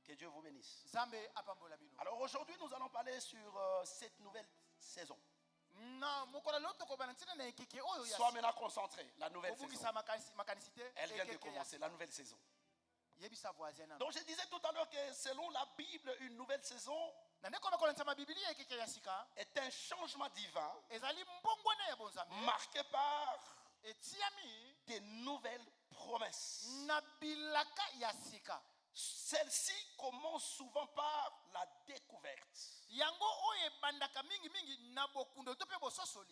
Que Dieu vous bénisse. Nzambe apambola bino. Alors aujourd'hui, nous allons parler sur cette nouvelle saison. Sois maintenant concentré. La nouvelle saison. Elle vient de commencer, la nouvelle saison. Donc je disais tout à l'heure que selon la Bible, une nouvelle saison est un changement divin marqué par des nouvelles promesses. Celle-ci commence souvent par la découverte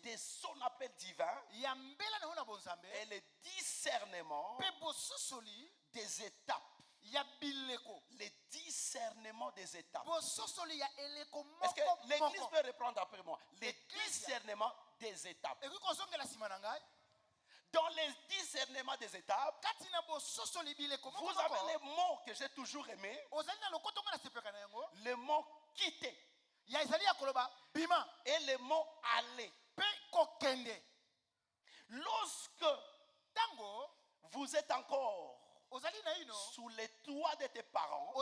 de son appel divin et le discernement des étapes. Les discernements des étapes. Est-ce que l'église peut reprendre après moi? Les discernements des étapes. Dans les discernements des étapes, vous avez les mots que j'ai toujours aimés. Le mot quitter et le mot aller. Lorsque vous êtes encore sous les toits de tes parents,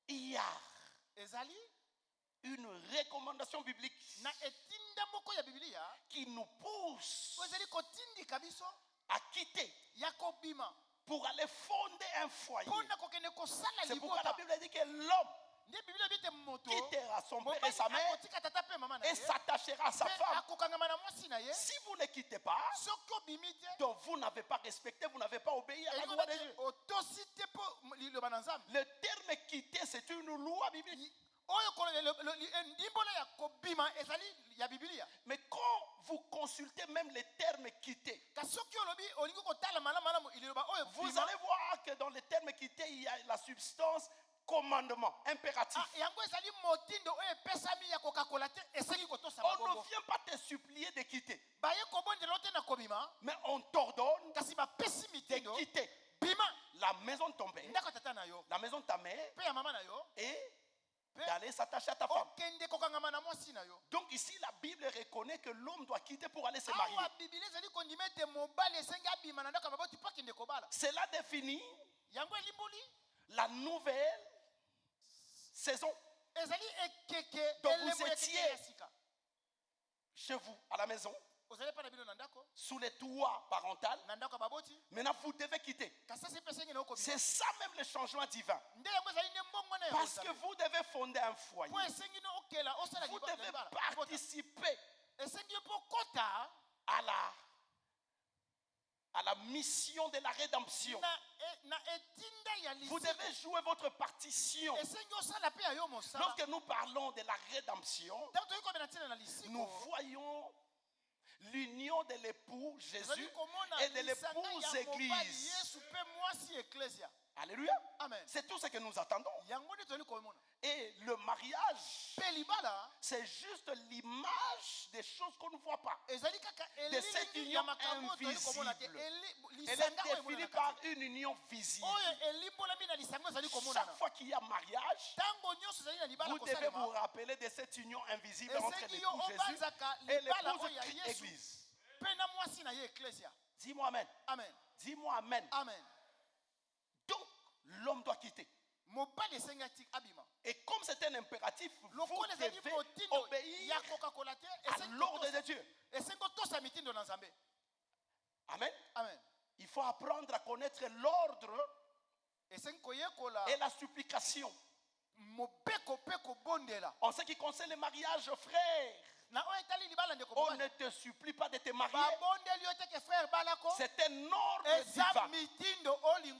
il y a une recommandation biblique qui nous pousse à quitter pour aller fonder un foyer. C'est pourquoi la Bible dit que l'homme quittera son père et sa mère et s'attachera à sa femme. Si vous ne quittez pas, donc vous n'avez pas respecté, vous n'avez pas obéi à la loi de Dieu. Le terme quitter, c'est une loi biblique. Mais quand vous consultez même les termes quitter, vous allez voir que dans les termes quitter, il y a la substance commandement, impératif. On ne vient pas te supplier de quitter, mais on t'ordonne de quitter la maison de ton père, la maison de ta mère, et d'aller s'attacher à ta femme. Donc ici la Bible reconnaît que l'homme doit quitter pour aller se marier. Cela définit la nouvelle saison. Donc vous étiez chez vous à la maison, sous les toits parental. Maintenant vous devez quitter. C'est ça même le changement divin. Parce que vous devez fonder un foyer. Vous devez participer à la mission de la rédemption. Vous devez jouer votre partition. Lorsque nous parlons de la rédemption, nous voyons l'union de l'époux Jésus et de l'épouse Église. Alléluia. Amen. C'est tout ce que nous attendons. Et le mariage, c'est juste l'image des choses qu'on ne voit pas, de cette union invisible. Elle est définie par une union visible. Chaque fois qu'il y a mariage, vous devez vous rappeler de cette union invisible entre l'époux Jésus et l'épouse Église. Dis-moi Amen. Amen. Dis-moi Amen. Amen. Donc, l'homme doit quitter. Et comme c'est un impératif, vous devez obéir à l'ordre de Dieu. Amen. Amen. Il faut apprendre à connaître l'ordre et la supplication. En ce qui concerne le mariage, frère, on ne te supplie pas de te marier. C'est un ordre divin.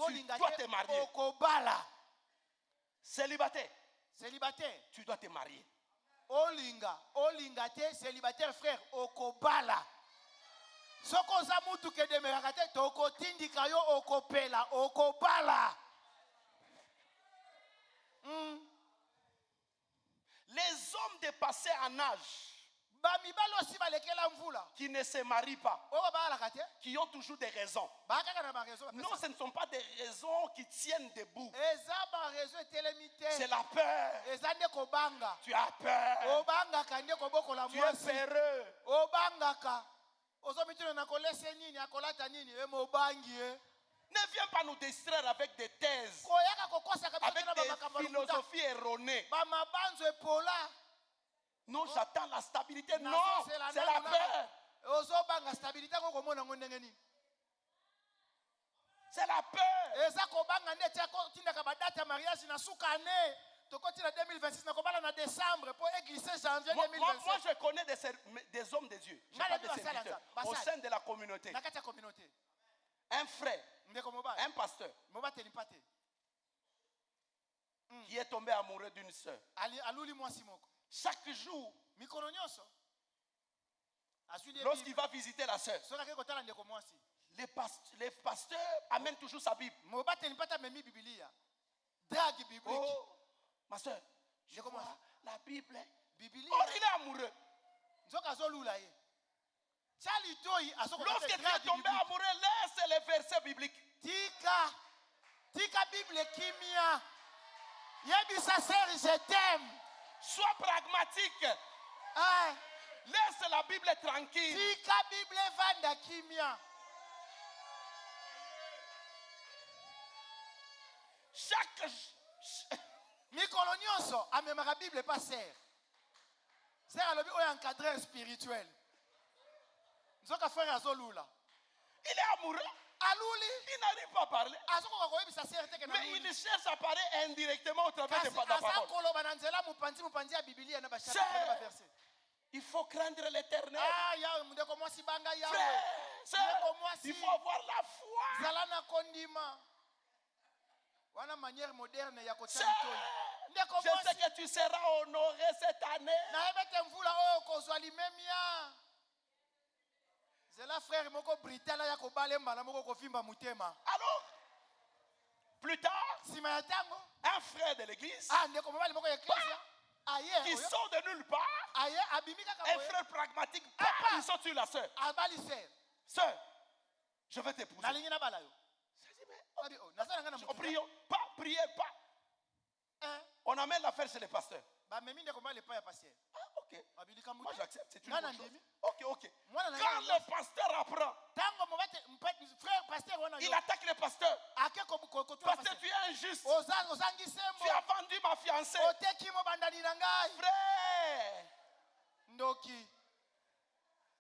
Tu dois te marier. Célibataire, tu dois te marier. Célibataire frère okobala. Sokoza mutu ke demeraka te tokotindika yo okopela okobala. Les hommes dépassés en âge qui ne se marient pas, qui ont toujours des raisons. Non, ce ne sont pas des raisons qui tiennent debout. C'est la peur. Tu as peur. Tu es peureux. Ne viens pas nous distraire avec des thèses, koyaka kokosaka biso avec tena des bamakambo ya lokuta. philosophies erronées. Bamabanzo epola. Non, j'attends la stabilité. Non, Nazosela c'est la nanu peur. ozobanga stabilité ngo komona ngo ndenge nini. C'est la peur. Eza kobanga nde tia ko tindaka ba date ya mariage na suka ane. Tokotina 2026 na kobala na décembre pour glisser janvier 2027. Moi, je connais des hommes de Dieu. Je Nale pas des bi basala serviteurs. nza, Au basala. sein de la communauté. Na kati ya communauté. Un frère, Ndeko mobali. un pasteur, Mobateli pate. qui est tombé amoureux d'une sœur. Aluli mwasi moko. Chaque jour, Mikolo nyonso. lorsqu'il va visiter la sœur, Soka ke kotala ndeko mwasi. les pasteurs amènent toujours sa Bible. Mobateli pata memi Biblia. Drague biblique. Oh, ma soeur, je Je vois commence. la Bible. Biblia. Oh, il est amoureux. Nzoka zolula ye. Chali toyi asoko Lorsque tu es tombé amoureux, laisse les versets bibliques. Tika Bible kimia. Yebisa sœur, je t'aime. Sois pragmatique. Ah, Laisse la Bible tranquille. tika Bible vanda kimia. Chaque Mikolo nyonso amemaka Bible pas sœur. Sœur alobi oyo encadreur spirituel. Nzoka frère azolula. il est amoureux. Aluli. Il n'arrive pas à parler. Azokoka koyebisa sœur teke na Mais luli. il cherche à parler indirectement au travers de la Asa parole. koloba na nzela mupanzi ya Biblia na Sœur, bashaka na ba verset. il faut craindre l'éternel. Ah, yawe ndeko mwasi banga yawe. Frère, sœur, Ndeko mwasi. il faut avoir la foi. Zala na kondima. Wana manière moderne ya Sœur, kochali toyi. Ndeko je sais mwasi. que tu seras honoré cette année. Na ebete mvula oyo kozwa limemia. Zela frère moko britala ya kobale mbala moko kofimba mutema. Alors, plus tard, Sima ya tango. un frère de l'église Ah, ndeko mobali moko ya ecclesia. Aye. qui oyo. sort de nulle part, Aye abimika un kaboye. frère pragmatique, Papa. il saute sur la sœur. Abali sœur. Sœur, je vais t'épouser. Nalingi na bala yo. Je dis, mais, Abi oh, nazala ngana mutu. prions pas, priez pas. Hein? On amène l'affaire chez le pasteur. Ba memi ndeko mobali pa ya pasteur. Ah, ok. Abilika mutu. Moi, j'accepte, c'est une Ngana bonne chose. ndimi. Ok, ok. Mwana na Quand ngana le pasteur apprend, tango mobate frère pasteur wana il yo. attaque le pasteur. Ake ko tu Pasteur, tu es injuste. ozangi Tu sembo. as vendu ma fiancée. Oteki mo bandani na ngai. Frère, Ndoki.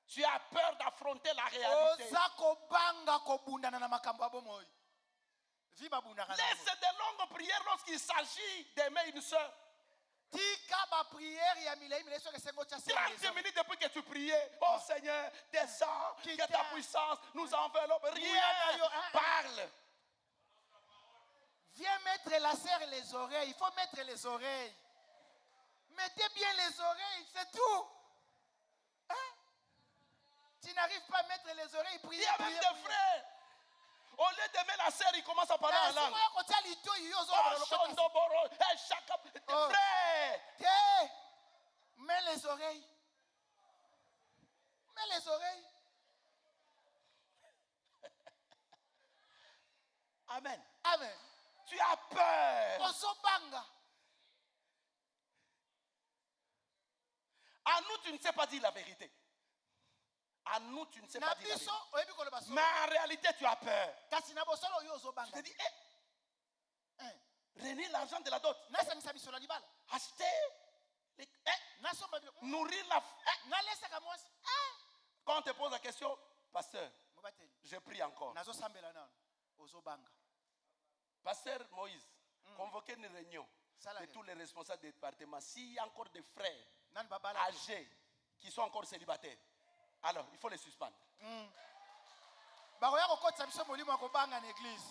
tu as peur d'affronter la réalité. Oza kobanga kobundana na makambo ya bomoi. Viba bundaka na Laisse yango. de longues prières lorsqu'il s'agit d'aimer une soeur. Tika ba prière ya milei milei soki sengo cha 30 minutes depuis que tu priais, oh Seigneur, descends, que ta puissance nous enveloppe. Rien, parle. Viens mettre la serre les oreilles. Il faut mettre les oreilles. Mettez bien les oreilles, c'est tout. Hein? Tu n'arrives pas à mettre les oreilles, Il prier. y a même des frères. Au lieu d'aimer la sœur, il commence à parler en langue. Oh, Shondoboro, Shaka. Oh. Frère, Mets les oreilles. Mets les oreilles. amen. Amen. Tu as peur. Osobanga. À nous, tu ne sais pas dire la vérité. À nous, tu ne sais pas dire la vérité. Nabiso, Mais en réalité, tu as peur. kasi na bosolo yo Je ozobanga. te dis, renier l'argent de la dot. Nasangisa biso la libala. Acheter, Nasomba bilo. nourrir la. Nalesaka mwasi. Quand on te pose la question, pasteur, Mobateli. je prie encore. Nazo sambela nano. Ozobanga. Pasteur Moïse, convoquez une réunion Salade. de tous les responsables des départements. S'il y a encore des frères Nan babala. âgés qui sont encore célibataires, alors il faut les suspendre. Baroya kokotsa biso molimo ya kobanga na église.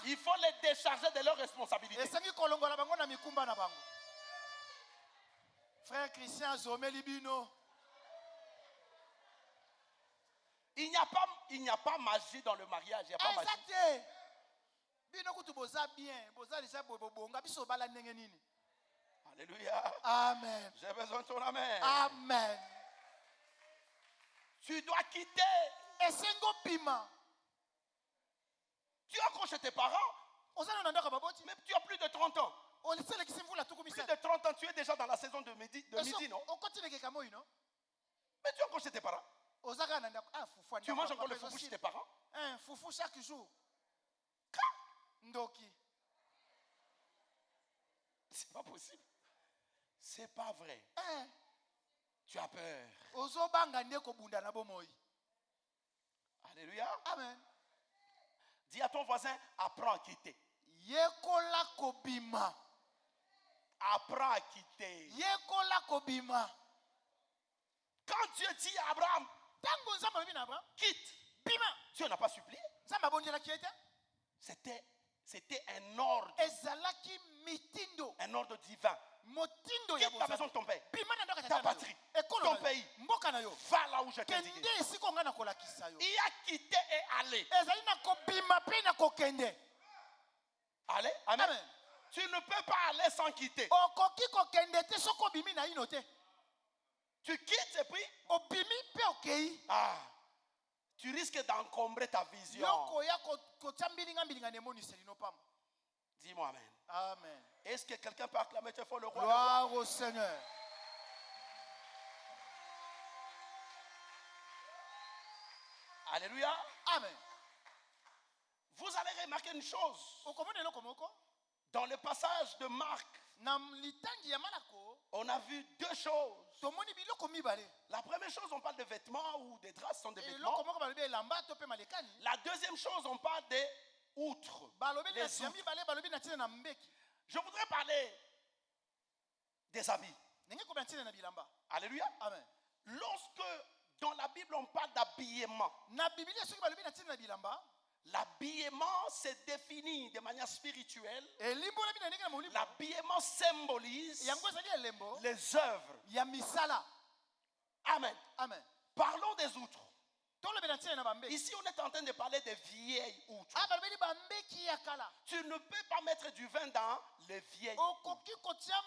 Il faut les décharger de leurs responsabilités. Esengi kolongola bango na mikumba na bango. Frère Christian Zomeli bino. Il n'y a pas magie dans le mariage. Il n'y a pas magie. Exacte. Bino kutu boza bien, boza déjà bonga biso bala ndenge nini. Alléluia. Amen. J'ai besoin de ton amen. Amen. Tu dois quitter. Esengo pima. Tu es encore chez tes parents, Ozana na ndaka baboti. mais tu as plus de 30 ans. O lesele kisimvula tuku Plus misa. de 30 ans, tu es déjà dans la saison de midi, non? O kotile ke kamoyi no. Mais tu es encore chez tes parents. Ozaka na ndaka fufu. Tu manges encore le foufou chez tes parents. Un foufou chaque jour. Ndoki. C'est pas possible. C'est pas vrai. Tu as peur. Ozobanga ndeko bunda na bomoi. Alléluia. Amen. Dis à ton voisin, apprends à quitter. Yekola kobima. Apprends à quitter. Yekola kobima. Quand Dieu dit à Abraham, Tango nzamba lobi na Abraham. quitte. Bima. Dieu n'a pas supplié. Nzamba bondela kiete. C'était un ordre. Ezalaki mitindo. Un ordre divin. Motindo ya Quitte la maison de ton père. Bima na ndoka Ta patrie. Ton pays. Mboka na yo. Va là où je t'ai dit. Kende esiko nga na kolakisa yo. Il a quitté et allé. Ezali na kobima pe na kokende. Allez. Amen. Amen. Tu ne peux pas aller sans quitter. Okoki kokende te soko bimi na ino te. Tu quittes et puis. Obimi pe okei. Tu risques d'encombrer ta vision. Yoko ya kochambilinga mbilinga nemoniseli no pam. Dis-moi amen. Amen. Est-ce que quelqu'un peut acclamer très fort le roi? Gloire au Seigneur. Alléluia. Amen. Vous allez remarquer une chose. Okomone no komoko. Dans le passage de Marc, Na litangi ya Malako. on a vu deux choses. Tomoni biloko mibale. La première chose, on parle de vêtements ou des draps, ce sont des Eloko vêtements. moko balobi elamba to pe malekani. La deuxième chose, on parle des outres. Balobi na Les tia outres. mibale balobi na tina na mbeki. Je voudrais parler des habits. Nenge ko tina na bilamba. Alléluia. Amen. Lorsque dans la Bible on parle d'habillement, Na Biblia soki balobi na tina na bilamba. l'habillement se définit de manière spirituelle. Elimbo na bina ndenge na molimo. L'habillement symbolise Yango ezali elembo les œuvres. ya misala. Amen. Amen. Parlons des outres. Tolobi na tina na bambeki. Ici, on est en train de parler des vieilles outres. Ah balobi bambeki ya kala. Tu ne peux pas mettre du vin dans les vieilles outres. Okoki kotia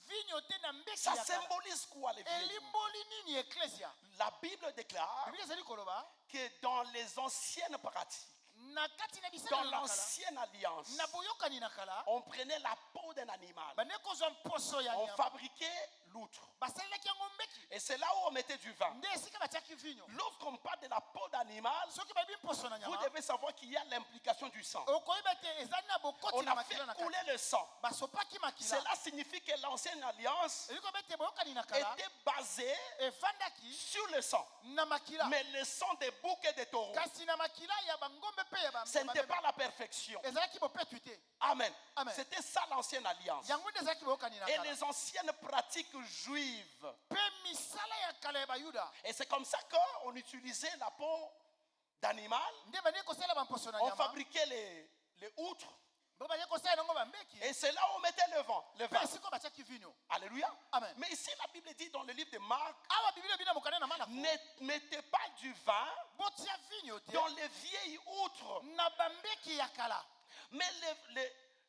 vinyo te na mbeki Ça ya kala. symbolise quoi les vieilles outres? Elimboli nini ecclesia. La Bible déclare Biblia ezali koloba que dans les anciennes pratiques, na kati na bisala dans na kala. l'ancienne alliance, Na boyokani na kala. on prenait la peau d'un animal, Bane kozwa mposo ya on nyama. fabriquait l'outre. Basalelaki yango mbeki. Et c'est là où on mettait du vin. Nde esika batiaki vinyo. Lorsqu'on parle de la peau d'animal, Soki babi mposo na vous nyama. devez savoir qu'il y a l'implication du sang. Okoyeba te ezali na bokoti On na a fait makila na couler kati. le sang. Basopaki makila. Cela signifie que l'ancienne alliance Eliko bete boyokani na kala. était basée Efandaki sur le sang. na makila. Mais le sang des boucs et des taureaux, Kasi na makila ya bangombe pe ya ce n'était pas la perfection. ezalaki bopetu te. Amen. Amen. C'était ça l'ancienne alliance. Yango nde ezalaki boyokani na Et kala. les anciennes pratiques juives. Pe misala ya kala ya bayuda. Et c'est comme ça qu'on utilisait la peau d'animal. Nde bani kosala bamposo na On nyama. fabriquait les outres. Bo bani kosala nango bambeki. Et c'est là où on mettait le vin. Le vin. Pe siko batiaki vinyo. Alléluia. Amen. Mais ici, la Bible dit dans le livre de Marc, Awa Biblia bina mokana na Malako. ne mettez pas du vin Botia vinyo te. dans les vieilles outres, Na bambeki ya kala. mais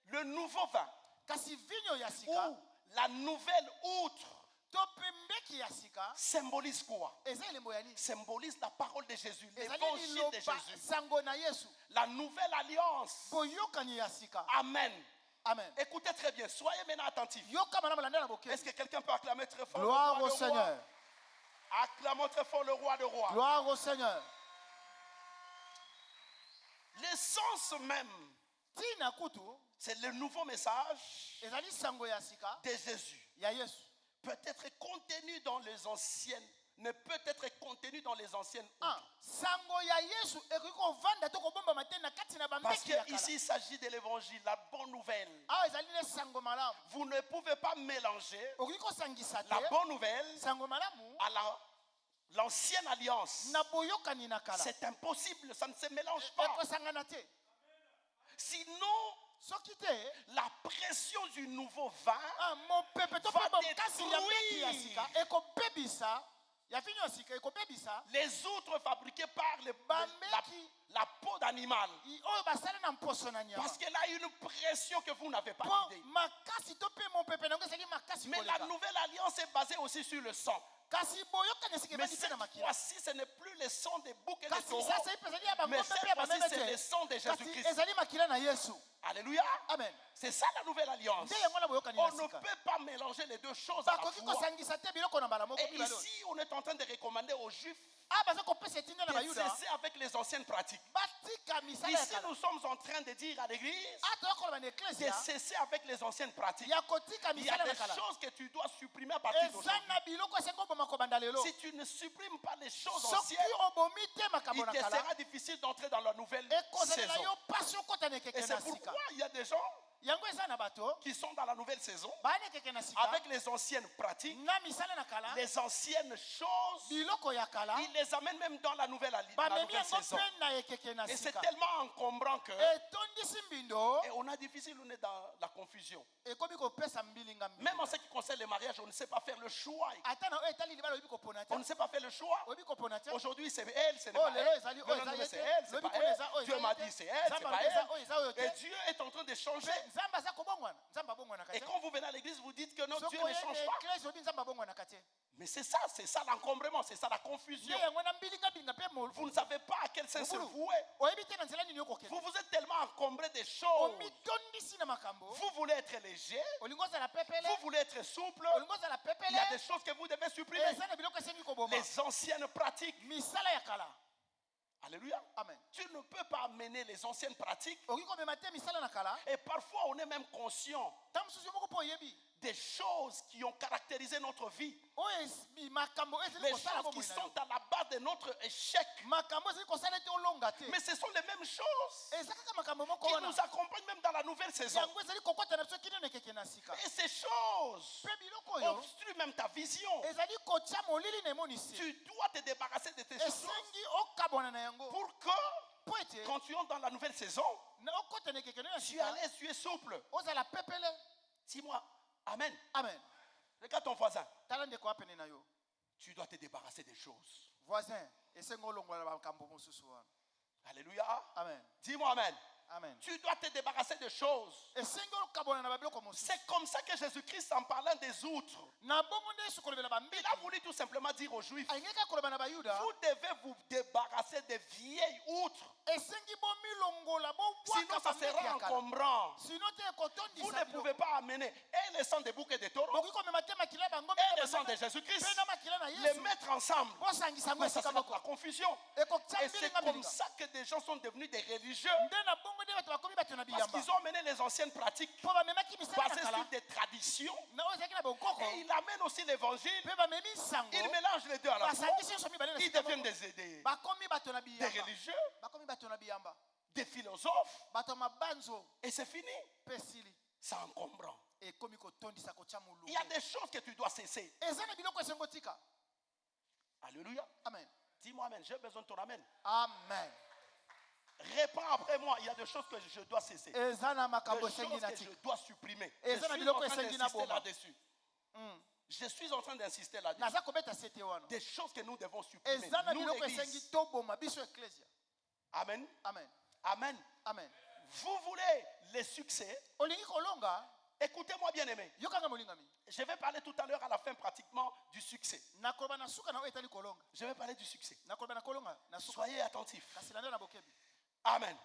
le nouveau vin Kasi vinyo ya sika. ou la nouvelle outre To pe mbeki ya sika. symbolise quoi? Eza elembo ya nini? Symbolise la parole de Jésus, Ezali l'évangile de liloba Jésus, sango na Yesu. la nouvelle alliance. Boyokani ya sika. Amen. Amen. Écoutez très bien, soyez maintenant attentifs. Yoka mana malanda na Est-ce bokesi. que quelqu'un peut acclamer très fort Gloire le au roi de Seigneur. rois? Acclamons très fort le roi de rois. Gloire au Seigneur. L'essence même, Tina kutu c'est le nouveau message ezali sango ya sika de Jésus. ya Yesu. Peut être contenu dans les anciennes, ne peut être contenu dans les anciennes Ah, outres. sango ya Yesu ekoki kovanda to kobomba matene na kati na Parce bambeki ya que kala. ici il s'agit de l'évangile, la bonne nouvelle. Awa ezali le sango malamu. Vous ne pouvez pas mélanger Okoki kosangisa te la bonne nouvelle sango malamu à l'ancienne alliance. na boyokani na kala. C'est impossible, ça ne se mélange pas. Ekosangana te. Sinon, Soki te la pression du nouveau vin mopepe to Va pe bokasi ya détruire. mbeki ya sika ekobebisa ya vinyo ya sika ekobebisa les outres fabriquées par Bambeki. la peau d'animal. oyo basala na mposo na nyama. Parce qu'elle a une pression que vous n'avez pas Po idée. makasi to pe mopepe nango ezali makasi Mais la koleka. nouvelle alliance est basée aussi sur le sang. Kasi boyokani esika Mais ebandi pe cette na makila. fois-ci, ce n'est plus le sang des boucs et des Kasi taureaux. sasa ipe ezali ya Mais bangombe cette pe ya fois-ci, bameme c'est le te. sang de Kasi Jésus-Christ. ezali makila na Yesu. Alléluia. Amen. C'est ça la nouvelle alliance. Nde yango na boyokani On na ne sika. peut pas mélanger les deux choses à la Bakoki fois. kosangisa te biloko na mbala moko Et mibale oyo. ici, on est en train de recommander aux Juifs Ah, baza kopesa etinda na de bayuda cesser avec les anciennes pratiques. batika misala ya Ici, kala. nous sommes en train de dire à l'église Ah, tokoloba na de eklesia cesser avec les anciennes pratiques. ya kotika Il y a misala des na kala. choses que tu dois supprimer à partir Eza d'aujourd'hui. na biloko esengi oboma kobanda lelo. Si tu ne supprimes pas les choses Soki anciennes, obomi te makambo il na te kala, sera difficile d'entrer dans la nouvelle ekozalela saison. yo pasi okota na Et ekeke c'est na sika. pourquoi il y a des gens Yango eza na bato qui sont dans la nouvelle saison baa na ekeke na sika avec les anciennes pratiques, na misala na kala, les anciennes choses. biloko ya kala Ils les amènent même dans la nouvelle bamemi yango saison. mpe na ekeke na Et c'est sika. tellement encombrant que Etondisi mbindo et on a difficile, on est dans la confusion. ekomi kopesa mbilinga mbilinga. Même en ce qui concerne les mariages, on ne sait pas faire le choix. ata na oyo etali libala oyebi kopona te On ne sait pas faire le choix. oyebi kopona te. Aujourd'hui, c'est elle, ce n'est Oh, pas lelo elle. ezali Non, oyo non, eza non, ye mais c'est te. elle, c'est Lobi pas kuna eza oyo elle. Dieu eza m'a ye dit, te. c'est elle, c'est Nzambe pas alobi eza oyo eza oyo elle. Et te. Dieu est en train de changer. Mpe nzambe aza kobongwana, nzambe abongwana Et kate. quand vous venez à l'église, vous dites que non, Soki Dieu ne oyei change na pas. eklesi obi nzambe abongwana kate. Mais c'est ça l'encombrement, c'est ça la confusion. Nde yango na mbilinga mbilinga mpe Vous ne savez pas à quel sens se vouer. oyebi te na nzela nini okokende. Vous vous êtes tellement encombré des choses. omitondisi na makambo. Vous voulez être léger, olingi ozala pepele. vous voulez être souple. olingi ozala Il y a des pepele. choses que vous devez supprimer. eza na biloko esengi koboma. Les anciennes pratiques. misala ya kala. Alléluia. Amen. Tu ne peux pas amener les anciennes pratiques. okoki komema te misala na kala. Et parfois, on est même conscient ta mosusu moko mpo oyebi. des choses qui ont caractérisé notre vie. oyo makambo ezali Les kosala choses qui bomoi na yo. sont à la base de notre échec. makambo ezali kosala ete olonga te. Mais ce sont les mêmes choses eza kaka makambo moko qui wana. nous accompagnent même dans la nouvelle saison. yango ezali kokota na biso kino na ekeke na sika. Et ces choses mpe biloko oyo obstruent même ta vision. ezali kotia molili na emonisi. Tu dois te débarrasser de ces choses esengi okabwana na yango pour que po ete quand tu entres dans la nouvelle saison, na okota na ekeke na tu es sika à l'aise, tu es souple. ozala pepele. Dis-moi, Amen. amen. Regarde ton voisin. tala ndeko apene na yo. Tu dois te débarrasser des choses. voisin esengi olongola makambo mosusu wana. Alléluia. amen. Dis-moi Amen. amen. Tu dois te débarrasser des choses. esengi okabwana na babiloko mosusu. C'est comme ça que Jésus-Christ, en parlant des outres, na bongo nde yesu kolobela il bambeki a voulu tout simplement dire aux Juifs, alingi kaka koloba na bayuda vous devez vous débarrasser des vieilles outres. esengi bomilongola Sinon, bobwaka ça bambeki sera ya kala. encombrant. sino te Vous ekotondisa ne pouvez pas amener et le sang des boucs et des taureaux bokoki komema te makila bango et le sang de Jésus-Christ, mpe na makila na les yesu mettre ensemble. bosangisa yango Mais ça esika sera de moko la confusion. ekotia Et c'est mbilinga comme mbilinga. ça que des gens sont devenus des religieux. nde na bongo nde bato bakomi bato na Parce biyamba qu'ils ont amené les anciennes pratiques mpo bamemaki misala na basées kala sur des traditions. na oyo ezalaki na bokoko Et ils amènent aussi l'évangile. mpe bamemi nsango Ils mélangent les deux à la fois. basangisi nyonso mibale na Ils sika deviennent moko. des bakomi bato na biyamba religieux, bakomi bato na biyamba des philosophes. bato ya mabanzo Et c'est fini. mpe esili C'est encombrant. ekomi kotondisa kotia Il y a molungu des choses que tu dois cesser. eza na biloko esengo tika. Alléluia. amen. Dis-moi Amen. J'ai besoin de ton Amen. amen. Réponds après moi. Il y a des choses que je dois cesser. Des eza na makambo choses esengi na que je tika. dois supprimer. Et Je ça, na suis en biloko train esengi na d'insister boma. là-dessus. Je suis en train d'insister là-dessus. naza kobeta sete wana Des choses que nous devons supprimer. eza na Nous, biloko l'Église. esengi toboma biso eklesia. Amen. amen. Amen. amen. Vous voulez les succès? olingi kolonga Écoutez-moi bien aimé. yokanga molingami. Je vais parler tout à l'heure à la fin pratiquement du succès. nakoloba na suka na oyo etali kolonga. Je vais parler du succès. nakoloba na kolonga na suka. Soyez attentifs. kasi landa na bokebi. Amen.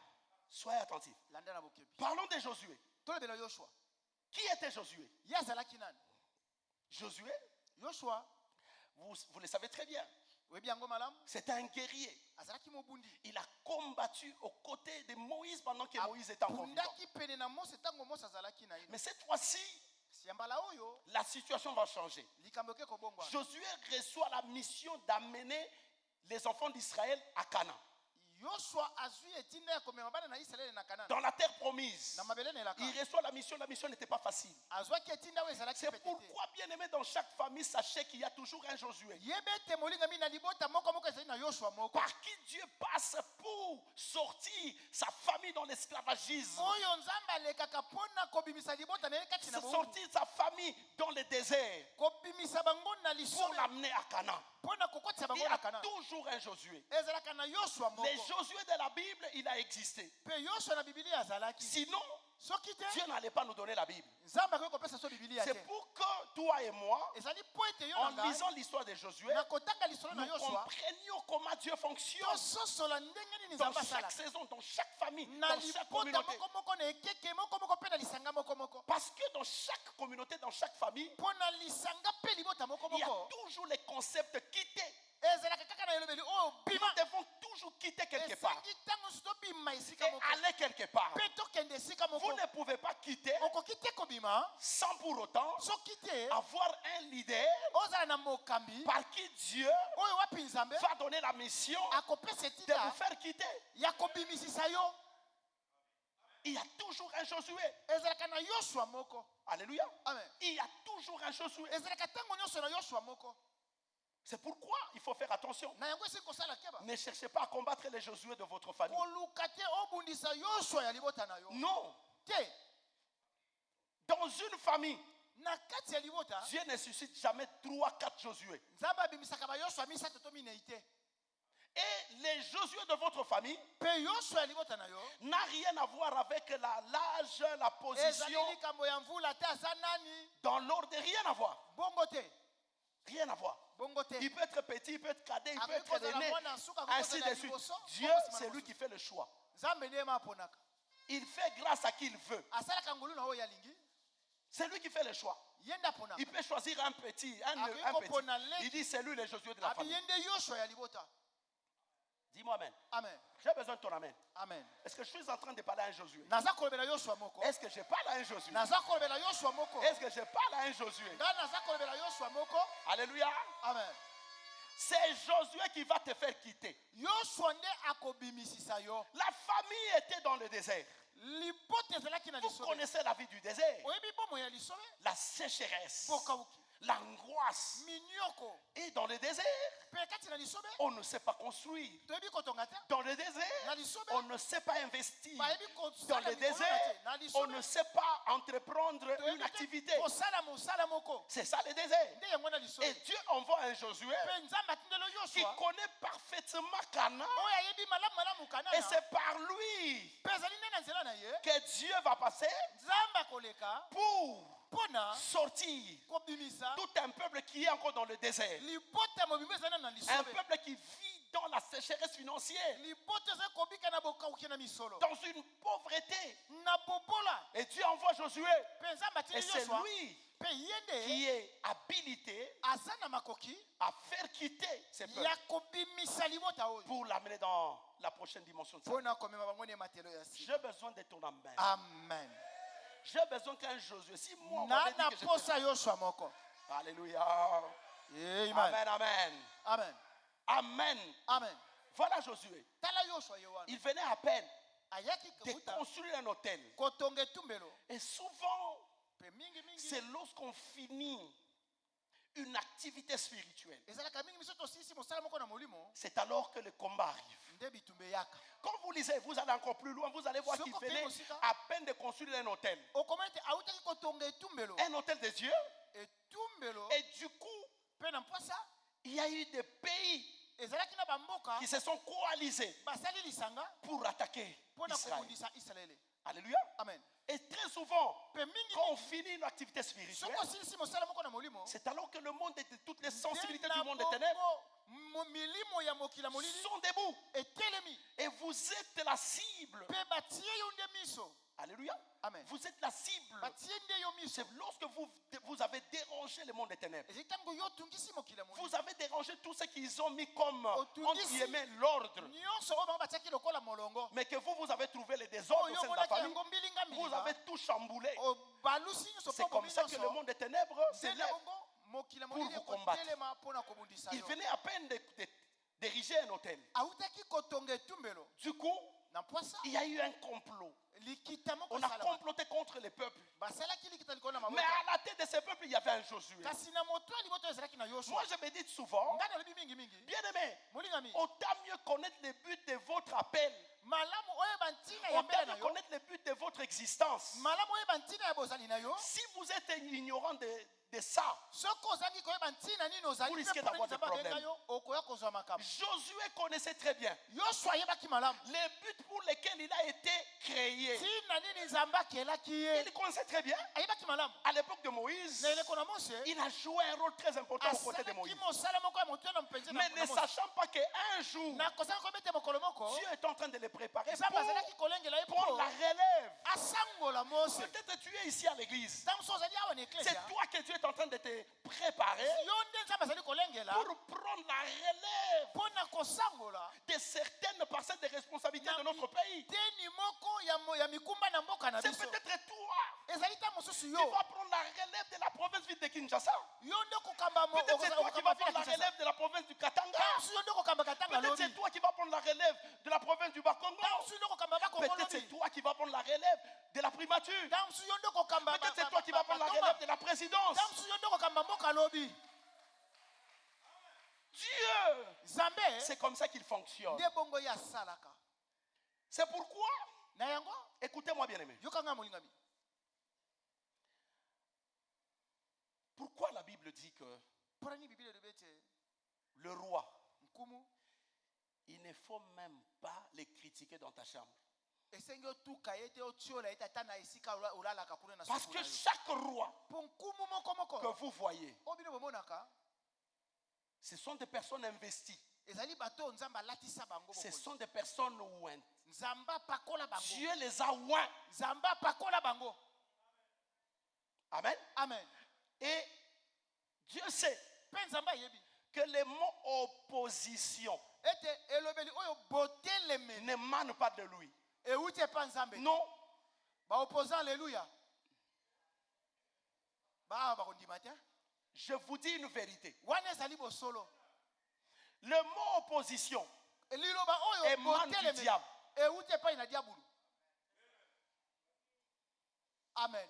Soyez attentifs. landa na bokebi. Parlons de Josué. tolobela yoshua. Qui était Josué? ye azalaki nani? Josué, yoshua vous le savez très bien, oyebi yango malamu. c'était un guerrier. azalaki mobundi. Il a combattu aux côtés de Moïse pendant que Moïse était encore vivant. abundaki pene na mose ntango mose azalaki na ye. Mais cette fois-ci, siambala oyo la situation va changer. likambo eke kobongwana. Josué reçoit la mission d'amener les enfants d'Israël à Canaan, yoshua azwi etinda ya komema bana na israele na kanana. dans la terre promise. na mabele na elaka. Il reçoit la mission n'était pas facile. azwaki etinda oyo ezalaki C'est pete te. pourquoi, bien aimé, dans chaque famille, sachez qu'il y a toujours un Josué yebe ete molingami na libota moko moko ezali na yoshua moko. par qui Dieu passe pour sortir sa famille dans l'esclavagisme, oyo nzambe alekaka mpona kobimisa libota na ye kati na boumbu. sortir sa famille dans le désert kobimisa bango na pour lisobe l'amener à Canaan. mpona kokotisa Il bango y na a kana. toujours un Josué. ezalaka na yoshua Les moko. Josué de la Bible, il a existé. mpe yoshua na bibilia azalaki. Sinon, soki te Dieu n'allait pas nous donner la Bible. nzambe akoki kopesa so bibilia C'est te pour que toi et moi, ezali mpo ete yo en na ngai lisant l'histoire de Josué, na kotanga lisolo na nous yosua comprenions comment Dieu fonctionne tososola ndenge nini dans nzambe chaque asalaka saison, dans chaque famille, na dans chaque libota communauté. moko moko na ekeke moko moko mpe na lisanga moko moko Parce que dans chaque communauté, dans chaque famille, mpo na lisanga mpe libota moko il y a moko toujours les concepts quitter. ezalaka kaka na elobeli oyo bima Nous devons toujours quitter quelque part esengi ntango nyonso tobima et esika moko aller quelque part. mpe tokende esika Vous moko ne pouvez pas quitter okoki te kobima sans pour autant soki te avoir un leader ozala na mokambi par qui Dieu oyo wapi nzambe va donner la mission akopesa de etinda vous faire quitter. ya kobimisisa yo Il y a toujours un Josué. ezalaka na yosua moko Alléluia. amen Il y a toujours un Josué. ezalaka ntango nyonso na yosua moko C'est pourquoi il faut faire attention. na yango esili kosala keba Ne cherchez pas à combattre les Josué de votre famille. koluka te obundisa yosua ya libota na yo Non. te Dans une famille, na kati ya libota Dieu ne suscite jamais 3-4 Josué. nzambe abimisaka bayosua misato to minei te Et les Josué de votre famille mpe yosua ya libota na yo n'a rien à voir avec l'âge, la ezali position, likambo ya mvula te aza nani dans l'ordre, rien à voir. bongo te Rien à voir. bongo te Il peut être petit, il peut être cadet, il peut akoki être kozala aîné, mwana nsuka ainsi akoki de kozala suite. liboso Dieu, bongo nsima c'est na lui mosusu. qui fait le choix. nzambe nde ma aponaka Il fait grâce à qui il veut. asalaka ngolu na oyo yalingi C'est lui qui fait le choix. ye nde aponaka Il peut choisir un petit, un Akoki petit. kopona leki. Il dit c'est lui le Josué de la abi famille. ye nde yosua ya libota Dis-moi amen. amen J'ai besoin de ton amen. amen Est-ce que je suis en train de parler à un Josué? naza kolobela yosua moko Est-ce que je parle à un Josué? naza kolobela yosua moko Est-ce que je parle à un Josué? ngai naza kolobela yosua moko Alléluia. amen C'est Josué qui va te faire quitter. yosua nde akobimisisa yo La famille était dans le désert. libota ezalaki na Vous lisobe connaissez la vie du désert. oyebi bomo ya lisobe La sécheresse, bokauki l'angoisse. minyoko Et dans le désert, mpe kati na lisobe on ne sait pas construire. toyebi kotonga te Dans le na désert, lisobe on ne sait pas investir. bayebi Dans kosala le mikolo na désert, te na on lisobe ne sait pas entreprendre une toyebi te activité. kosala mosala moko C'est ça le désert. nde yango na lisobe Et Dieu envoie un Josué mpe nzambe atindelo qui yosua connaît parfaitement Canaan. oyo ayebi malamu malamu Et kanana c'est par lui mpe ezali nde na nzela na ye que Dieu va passer nzambe akoleka pour mpo na sortir kobimisa tout un peuple qui est encore dans le désert. libota mobimba ezali na Un lisobe peuple qui vit dans la sécheresse financière, libota ezali kobika na bokauki na misolo dans une pauvreté. na bobola Et Dieu envoie Josué. mpe nzambe Et atindi c'est yosua lui mpe ye nde qui est habilité aza na makoki à faire quitter ces peuples ya kobimisa libota oyo pour l'amener dans la prochaine dimension de sa vie. mpo na komema bango na ematelo ya sika J'ai besoin de ton amen. amen J'ai besoin qu'un Josué, si moi on na m'avait dit na que j'étais- posa yosua moko Alléluia. amen Amen, amen. amen Amen. amen Voilà Josué. tala yosua ye wana Il venait à peine ayaki de kobuta construire un hôtel. kotonga etumbelo Et souvent, mpe mingi c'est mingi lorsqu'on finit une activité spirituelle, ezalaka mingi biso tosilisi mosala moko na molimo c'est alors que le combat arrive. nde bitumba eyaka Quand vous lisez, vous allez encore plus loin, vous allez voir qu'il venait à peine de construire un hôtel. okomana ete awutaki kotonga etumbelo Un hôtel de Dieu. etumbelo Et du coup, mpe na mpwasa il y a eu des pays ezalaki na bamboka qui se sont coalisés basali lisanga pour attaquer mpo na Israël. kobundisa israele Alléluia. amen Et très souvent, mpe mingi quand on finit une activité spirituelle, soki osilisi mosala moko na molimo c'est alors que le monde et toutes les sensibilités nde du na monde des ténèbres bongo milimo ya mokili ya molili sont debout. etelemi Et vous êtes la cible. mpe batie yo nde miso Alléluia. amen Vous êtes la cible. batie nde yo miso C'est lorsque vous avez dérangé le monde des ténèbres. ezali ntango yo otungisi mokili ya molili Vous avez dérangé tout ce qu'ils ont mis comme, Otungisi. entre guillemets, l'ordre. nyonso oyo bango batiaki lokola molongo Mais que vous avez trouvé les désordres au oyo sein de la omonaki famille. yango mbilinga Vous mbilinga avez tout chamboulé. balusi nyonso C'est mpo comme bomi ça que le nyonso monde des ténèbres nde na s'élève. bongo mokili ya molili vous combattre. ekotelema mpo na kobundisa Il yo venait à peine d'ériger un hôtel. awutaki kotonga etumbelo Du coup, na mpwasa il y a eu un complot. likita moko On a esalama comploté contre les peuples. basalaki likita likolo na Mais mabota à la tête de ces peuples, il y avait un Josué. kasi na moto ya liboto ezalaki na Moi, yosua je me dis souvent, ngai nalobi mingimingi bien aimé, molingami autant mieux connaître le but de votre appel, malamu oyeba ntina ya mbele autant na mieux yo connaître le but de votre existence. malamu oyeba ntina ya bozali na yo Si vous êtes ignorant de ça, vous risquez d'avoir des problèmes. Josué connaissait très bien les buts pour lesquels il a été créé. Il connaissait très bien. À l'époque de Moïse, il a joué un rôle très important aux côtés de Moïse. Mais ne sachant pas qu'un jour, Dieu est en train de les préparer pour prendre la relève. Peut-être tu es ici à l'église. C'est toi que Dieu est en train de te préparer pour prendre la relève de certaines parcelles de responsabilité de notre pays. C'est peut-être toi qui vas prendre la relève de la province ville de Kinshasa. Peut-être c'est toi qui vas prendre la relève de la province du Katanga. Peut-être c'est toi qui vas prendre la relève de la province du Bakongo. Peut-être c'est toi qui vas prendre la relève de la primature. Peut-être c'est toi qui vas prendre la relève de la présidence. Dieu, c'est comme ça qu'il fonctionne. C'est pourquoi, écoutez-moi bien aimé, pourquoi la Bible dit que le roi, il ne faut même pas les critiquer dans ta chambre. Parce que chaque roi que vous voyez, ce sont des personnes investies. Ce sont des personnes ointes. Dieu les a oints. Amen. Amen. Et Dieu sait que les mots opposition ne manent pas de lui. Non. Alléluia. Je vous dis une vérité. Le mot opposition émane du diable. Amen.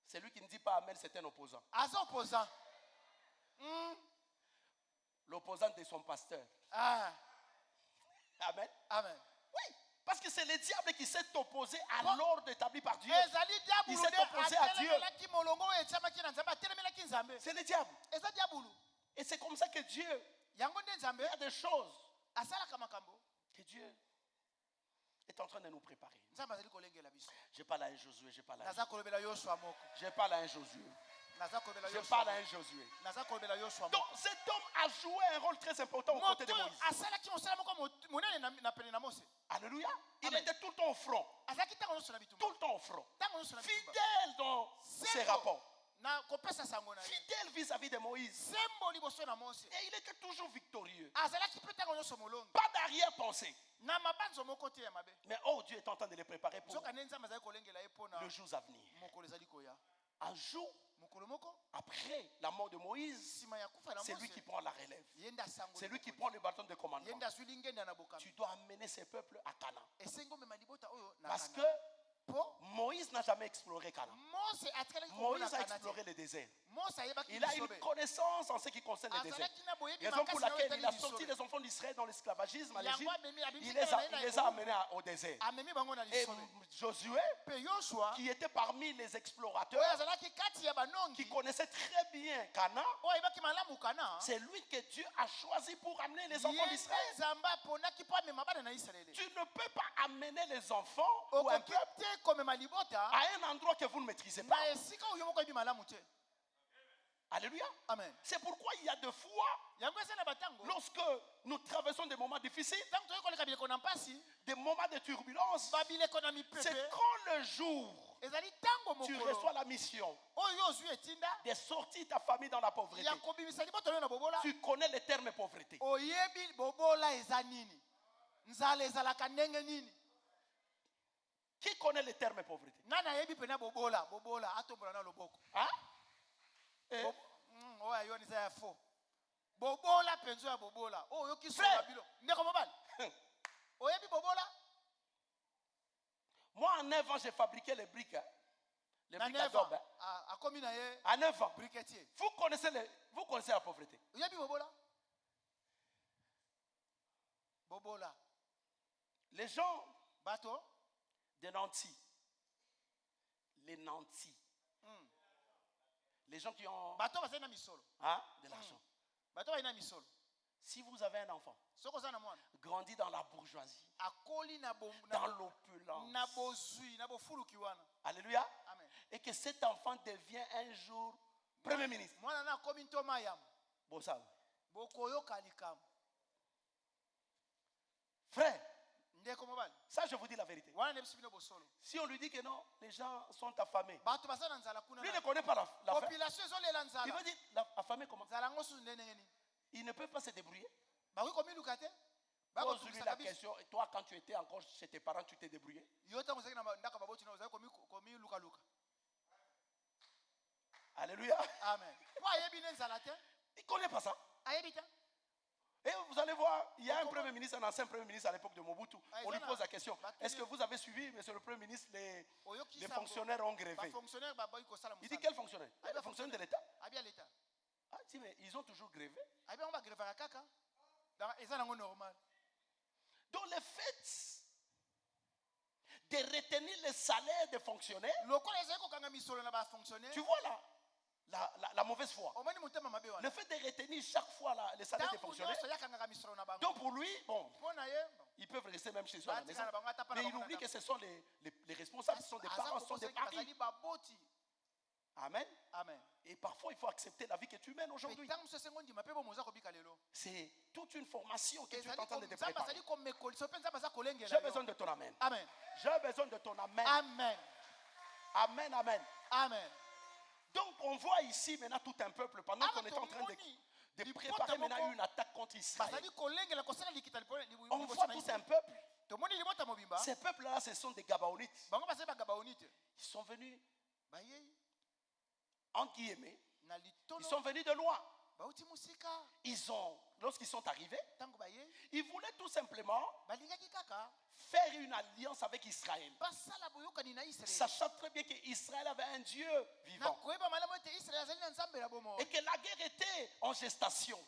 Celui qui ne dit pas Amen, c'est un opposant. L'opposant de son pasteur. Ah. Amen. Amen. Oui, parce que c'est le diable qui s'est opposé à l'ordre établi par Dieu. Il s'est opposé à Dieu. C'est le diable. Et c'est comme ça que Dieu, il y a des choses que Dieu est en train de nous préparer. Je parle à un Josué, je parle à un Josué. Je parle à un Josué. Je parle à un Josué. Donc cet homme a joué un rôle très important aux côtés de Moïse. Alléluia. Il était tout le temps au front. Tout le temps au front. Fidèle dans ses rapports. Fidèle vis-à-vis de Moïse. Et il était toujours victorieux. Pas d'arrière-pensée. Mais oh, Dieu est en train de les préparer pour le jour à venir. Un jour, après la mort de Moïse, c'est lui qui prend la relève. C'est lui qui prend le bâton de commandement. Tu dois amener ces peuples à Canaan. Parce que Moïse n'a jamais exploré Canaan. Moïse a exploré le désert. Il a une connaissance en ce qui concerne le désert. Raison pour laquelle il a sorti les enfants d'Israël dans l'esclavagisme à l'Égypte. Il les a amenés au désert. Et Josué, qui était parmi les explorateurs, qui connaissait très bien Canaan, c'est lui que Dieu a choisi pour amener les enfants d'Israël. Tu ne peux pas amener les enfants ou un peuple à un endroit que vous ne maîtrisez pas. Alléluia. Amen. C'est pourquoi il y a des fois, lorsque nous traversons des moments difficiles, des moments de turbulence, c'est quand le jour tu reçois la mission de sortir ta famille dans la pauvreté. Tu connais le terme pauvreté. Qui connaît le terme pauvreté? Hein? Moi, en 9 ans, j'ai fabriqué les briques. Les briques adobe. À 9 ans. Vous connaissez la pauvreté. Les gens de Nancy, les Nantis, Les gens qui ont bato bazali na misolo de l'argent. bato bazali na misolo Si vous avez un enfant, soko za na mwana grandit dans la bourgeoisie, akoli na dans l'opulence, na bozwi na bofuluki wana alléluia, amen et que cet enfant devient un jour premier ministre. mwana na akomi ntoma yamba Bon, ça. bokoyoka likambo Frère, ndeko mobali ça je vous dis la vérité. wana na biso bino bosolo Si on lui dit que non, les gens sont affamés, bato baza na nzala kuna lui ne connaît pas la faim. population ezolela Il nzala veut dire affamé comment? nzala yango susu ndenge nini Ils ne peuvent pas se débrouiller. bakoki komiluka te Pose-lui la bakotungisa biso question. Et toi, quand tu étais encore chez tes parents, tu t'es débrouillé? yo ntango ozalaki na ndako baboti na ozali komilukaluka Alléluia. amen po ayebi ne nzala te Il ne connaît pas ça. ayebi te Et vous allez voir, il y a un premier ministre, un ancien premier ministre à l'époque de Mobutu. On lui pose la question. Bah, Est-ce que vous avez suivi, monsieur le premier ministre, les oyokisa fonctionnaires ont grévé? bafonctionnaire baboyi kosala Il dit mosala quel fonctionnaire? Ah, Les fonctionnaires de l'État. abi ya leta Ah, dis, mais ils ont toujours grévé. abi yango bagrevaka kaka eza nango normal Donc le fait de retenir le salaire des fonctionnaires, lokola ezali kokanga misolo na bafonctionnaire tu vois la mauvaise foi. omoni motema mabe wana Le fait de retenir chaque fois le salaire des ntango fonctionnaires. nyonso yakangaka misolo na bango Donc pour lui, bon, mpo na ye ils peuvent rester même chez eux à la maison. Bah, Mais il oublie que ce sont les responsables, ce sont des parents, ce sont des maris. bazali baboti Amen. amen Et parfois, il faut accepter la vie que tu mènes mpe aujourd'hui. ntango mosusu esengo ndima mpe bomo oza kobika lelo C'est toute une formation que tu es ezali en train de te nzambe préparer. azali komekolisa mpe nzambe aza kolengela J'ai besoin de ton amen. amen J'ai besoin de ton amen. amen Amen, amen. amen Donc, on voit ici maintenant tout un peuple pendant qu'on est en train de préparer maintenant une attaque contre Israël. bazali kolengela kosala likita On voit tout un peuple. tomoni libota mobimba Ces peuples-là, ce sont des Gabaonites. bango bazali bagabaonite Ils sont venus, bayei en guillemets, na ils litono sont venus de loin. bauti mosika Lorsqu'ils sont arrivés, ntango bayei ils voulaient tout simplement balingaki kaka faire une alliance avec Israël. basala boyokani na israel Sachant très bien qu'Israël avait un Dieu na vivant. koyeba malamu ete israel azali na nzambe na bomo Et que la guerre était en gestation.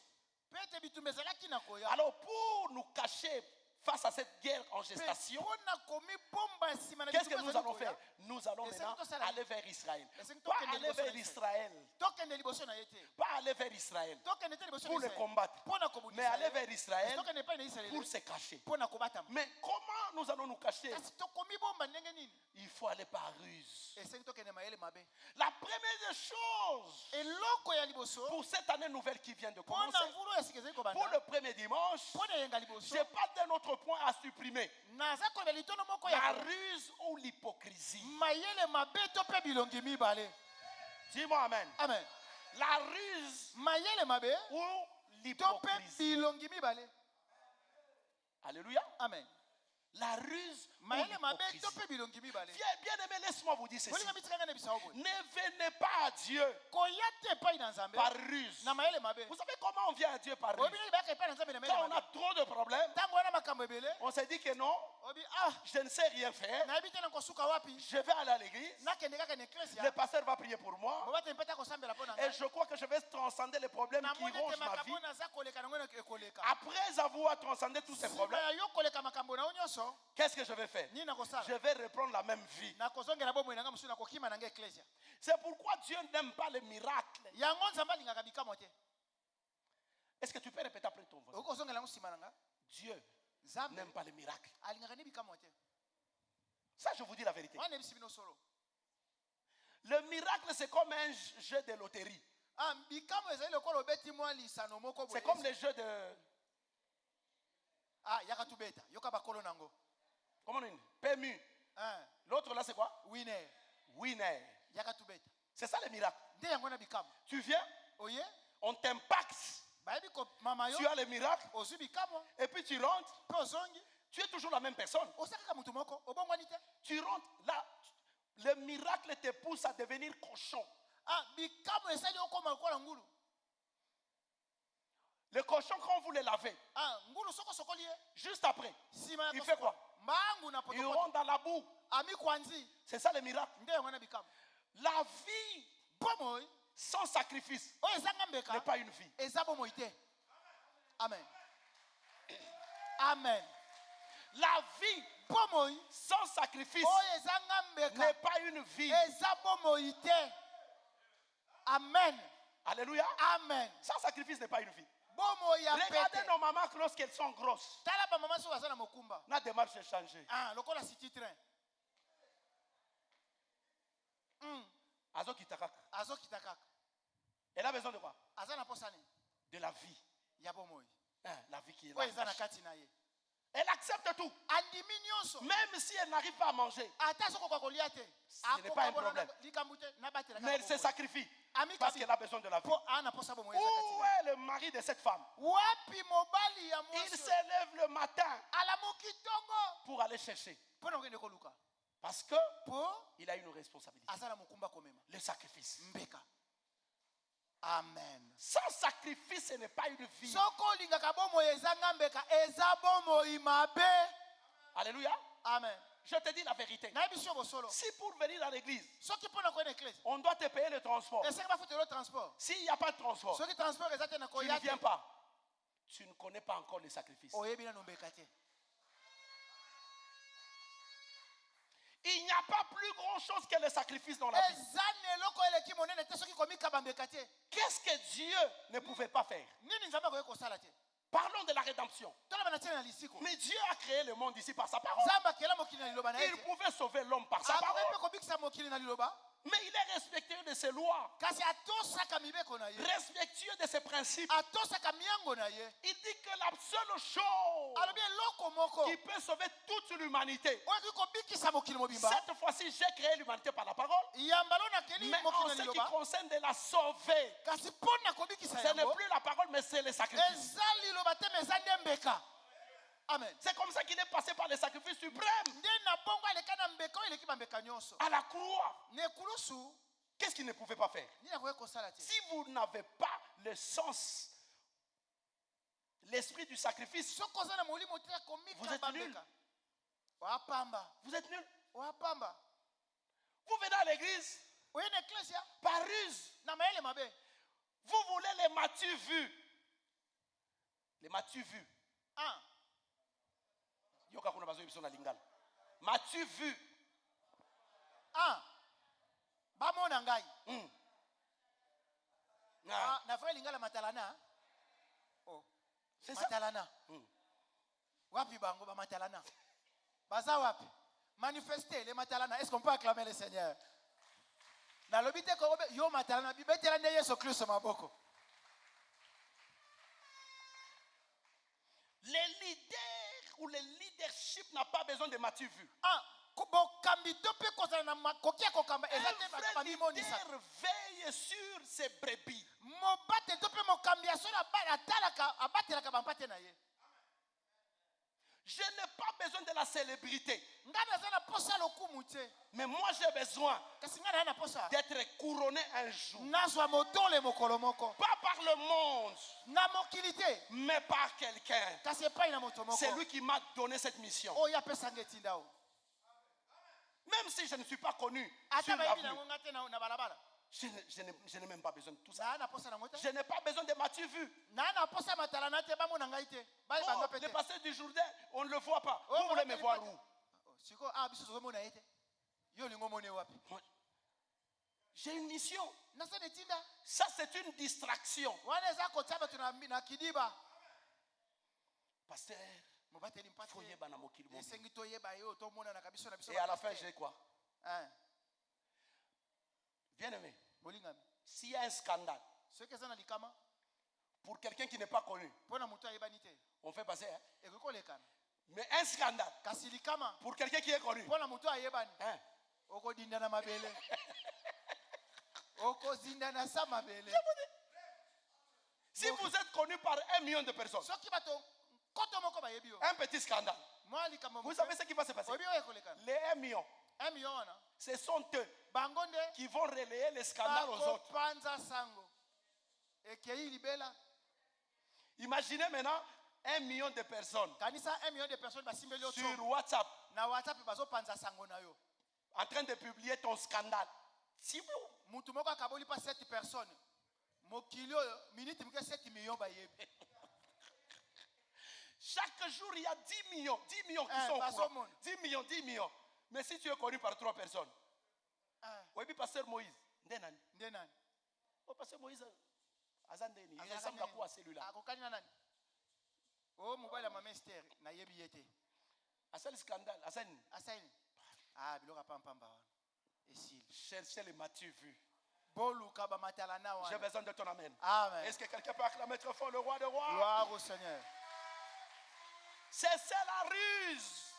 mpe ete bitumba ezalaki na koya Alors pour nous cacher face à cette guerre en gestation, mpo na komibomba nsima na qu'est-ce que bitumba nous ezali allons faire? koya Nous allons Et c'est maintenant que ça, là. aller vers Israël. Et c'est que Pas toi, aller Kendall, vers Bosso, Israël. tokende liboso na ye te Pas aller vers Israël tokende te liboso pour na le Israel. combattre. Mpo na kobundisa Mais aller ye. vers Israël tokende epai na israel pour se cacher. mpo na kobatama Mais comment nous allons nous cacher? kasi tokomibomba ndenge nini Il faut aller par ruse. esengi tokende mayele mabe La première chose eloko ya liboso pour cette année nouvelle qui vient de mpo commencer, na mvulu oyo sika ezali pour kobanda le premier dimanche, mpo na eyenga liboso j'ai pas d'un autre point à supprimer. naza koyeba litono moko La ya ruse ou l'hypocrisie. mayele mabe to mpe bilongi mibale Dis-moi amen. amen La ruse mayele mabe ou to mpe l'hypocrisie. bilongi mibale Alléluia. amen La ruse ou mayele mabe to l'hypocrisie. mpe bilongi mibale Bien aimé, laisse-moi vous dire ceci. bolinga mitikanga na bisao boye Ne venez pas à Dieu koya te epai na nzambe par ruse. na mayele mabe Vous savez comment on vient à Dieu par ruse? oyebi nini bayaka epai na nzambe na mayele Quand on a mabe trop de problèmes, ntango wana makambo ebele on s'est dit que non, oyebi je ne sais rien faire. nayebi te na kosuka wapi Je vais aller à l'église. nakende kaka na Le eklesia pasteur va prier pour moi. bobateli mpe ta kosambela mpo na Et ngai je crois que je vais transcender les problèmes qui namoni ete rongent ma vie. makambo naza koleka nango ekoleka Après avoir transcendé tous ces nsima problèmes, ya yo koleka makambo na yo nyonso qu'est-ce que je vais faire? nini nakosala Je vais reprendre la même vie. nakozongela bomoi na ngai mosusu nakokima na ngai eklesia C'est pourquoi Dieu n'aime pas les miracles. yango nzambe alingaka bikamwa te Est-ce que tu peux répéter après ton voisin? okoki kozongela yango nsima na ngai Dieu nzambe n'aime pas les miracles. alingaka ni bikamwa te Ça, je vous dis la vérité. wana yebisi bino solo Le miracle, c'est comme un jeu de loterie. bikamwa ezali lokola obeti mwa lisano moko C'est boye comme les jeux de... yaka tubeta yoka bakolo nango Comment on dit? PMU. L'autre là, c'est quoi? winner Winner. yaka tubeta C'est ça le miracle. nde yango na bikamwa Tu viens, oye on t'impacte. bayebi komama yo Tu as le miracle. ozwi bikamwa Et puis tu rentres. mpe ozongi Tu es toujours la même personne. oza kaka motu moko obongwani te Tu rentres là. Le miracle te pousse à devenir cochon. bikamwa esali okoma lokola ngulu Le cochon, quand vous le lavez, ngulu soko sokoli ye juste après, nsima ya il fait quoi? mbangu na Il potopoto rentre dans la boue. amikwanzi C'est ça le miracle. nde yango na bikamwa La vie bomoi sans sacrifice oyo ezanga n'est mbeka pas une vie. eza bomoi te amen amen La vie bomoi sans sacrifice oyo ezanga n'est mbeka pas une vie. eza bomoi te Amen. Alléluia. Amen. Sans sacrifice n'est pas une vie. Bomo ya Regardez pete. nos mamans lorsqu'elles sont grosses. Tala ba mama so bazana mokumba. La démarche est changée. Ah, lokola city train. Azo kitakak. Azo kitakaka. Elle a besoin de quoi? Azana posani. De la vie. Ya bomoyi. La vie qui est Oyo là. ezana kati na ye. Elle accepte tout. Andimi nyonso. Même si elle n'arrive pas à manger. Ata soko kwa kolia te. Ce n'est pas un problème. Likambute na batela. Mais elle se sacrifie. Ami Parce qu'elle a besoin de la vie. Po ana posa bomoyi Où zakati. est le mari de cette femme? Wapi mobali ya Il mwaso. se lève le matin Ala mokitongo. pour aller chercher. Pona ngende ko luka. Parce que Po il a une responsabilité. azana mokumba komema. Le sacrifice. Mbeka. Amen. Sans sacrifice, ce n'est pas une vie. Soko lingaka bomoyi ezanga mbeka eza bomoyi mabe. Alléluia. Amen. Je te dis la vérité. Na biso bosolo. Si pour venir à l'église, Soki pona ko na église. on doit te payer le transport. Ese ba futu le transport. S'il n'y a pas de transport, Soki transport ezate na tu koya ne viens pas. Tu ne connais pas encore les sacrifices. Oyebi na nombeka te. Il n'y a pas plus grand chose que le sacrifice dans la vie. Ezane loko eleki monene te soki komika bambeka te. Qu'est-ce que Dieu ne pouvait pas faire? Nini nzamba ko kosala te. Parlons de la rédemption. Tola bana tina lisiko. Mais Dieu a créé le monde ici par sa parole. Zamba kela mokili na liloba na Il ye. pouvait sauver l'homme par sa Akope parole. pe kobikisa mokili na liloba. Mais il est respectueux de ses lois, Kasi atosaka mibeko na ye. respectueux de ses principes. Atosaka miango na ye. Il dit que la seule chose Alobi loko moko. qui peut sauver toute l'humanité. Oyo kobikisa mokili mobimba. Cette fois-ci, j'ai créé l'humanité par la parole. Yambalo na keli Mais en mokili na ce qui liloba. concerne de la sauver, Kasi pona kobikisa ce n'est yango. plus la parole, mais c'est le sacrifice. Eza liloba te meza ndembeka. Amen. C'est comme ça qu'il est passé par le sacrifice suprême. Nde na bongo aleka na mbeka oyo eleki bambeka nyonso. À la croix, Ne kulusu qu'est-ce qu'il ne pouvait pas faire? nini akoki kosala te. Si vous n'avez pas le sens, l'esprit du sacrifice, Soki oza na molimo te komika Vous êtes bambeka. nul. Wapamba. vous êtes nuls. Wapamba. Vous venez à l'église Oye na eklesia par ruse. na mayele mabe. Vous voulez les m'as-tu vus? Les m'as-tu vus? Ah, Yoka kuna bazo yebisa na lingala. M'as-tu vu? bamona ngai. Ah, Na vrai lingala matalana. Oh, c'est ça. matalana. Wapi bango ba matalana? Baza wapi? Manifester les matalana. Est-ce qu'on peut acclamer le Seigneur? Na lobite ko yo matalana bibetela nde Yesu Kristo maboko. Les leaders ou le leadership n'a pas besoin de m'as-tu vu? Bokambi to pe kozala na makoki ya kokamba Un ezate ba vrai mimonisa. leader veille sur ses brebis. Mobate to pe mokambi ya sola ba atalaka abatelaka bampate na ye. Je n'ai pas besoin de la célébrité. Ngana za na posa lokumu te. Mais moi j'ai besoin Kasi ngana na posa. d'être couronné un jour. Nazwa motole mokolo moko. Pas par le monde, Na mokilité. mais par quelqu'un. Kasi epai na moto moko. C'est lui qui m'a donné cette mission. Oyo apesanga etinda o. Même si je ne suis pas connu Ata sur bayebi na l'avenue, ngonga te na balabala. je n'ai même pas besoin de tout ça. Na na posa na ngota. Je n'ai pas besoin de m'as-tu vu? Na na posa matalana te bamona ngai te. Ba Oh, banga le pete. pasteur du Jourdain, on ne le voit pas. Oh, Vous voulez me on voir va où? Siko biso zo mona yete. Yo lingo mone wapi? Moi, j'ai une mission. Na sa netinda. Ça, c'est une distraction. Wana za ko tsaba tuna kidiba. Pasteur, Mobateli mpate. faut yeba na mokili mo. Esengi to yeba yo to mona na kabiso na biso. Et à la fin, j'ai quoi? Hein. Bien-aimé, Bolingami. s'il y a un scandale Ce que ça na likama. pour quelqu'un qui n'est pas connu, Pona mutu ayebani te. on fait passer. Hein? Ekoko lekana. Mais un scandale Kasi likama. pour quelqu'un qui est connu, Pona mutu ayebani. hein? Oko dinda na mabele. Oko zinda na sa mabele. Si vous êtes connu par 1 million de personnes, Soki bato koto moko bayebi yo. un petit scandale, Moi likama. vous savez ce qui va se passer? Obi oyo kolekana. Les 1 million, 1 million wana. ce sont eux Bangonde. qui vont relayer les scandales aux autres. Panza sango. Ekei libela. Imaginez maintenant 1 million de personnes Kanisa 1 million de personnes basimbeli sur oto. WhatsApp Na WhatsApp bazo panza sango na yo. en train de publier ton scandale. Si vous, Mutu moko akaboli pa 7 personnes. Mokili oyo minute mike 7 millions bayebi. chaque jour, il y a 10 millions qui sont au pas courant. au monde. 10 millions. Mais si tu es connu par 3 personnes, oui, puis pasteur Moïse, Ndenani. Ndenani. Oh, parce que Moïse, Azandeni, il ressemble à quoi celui-là? Oh, mobile ma mester, na yebi yete. Asel scandale, Asen. Asen. Ah, biloko pampamba. Et si Cherchez les Matthieu vu. J'ai besoin de ton amen. Amen. Est-ce que quelqu'un peut acclamer très fort le roi des rois? Gloire au Seigneur. C'est la ruse.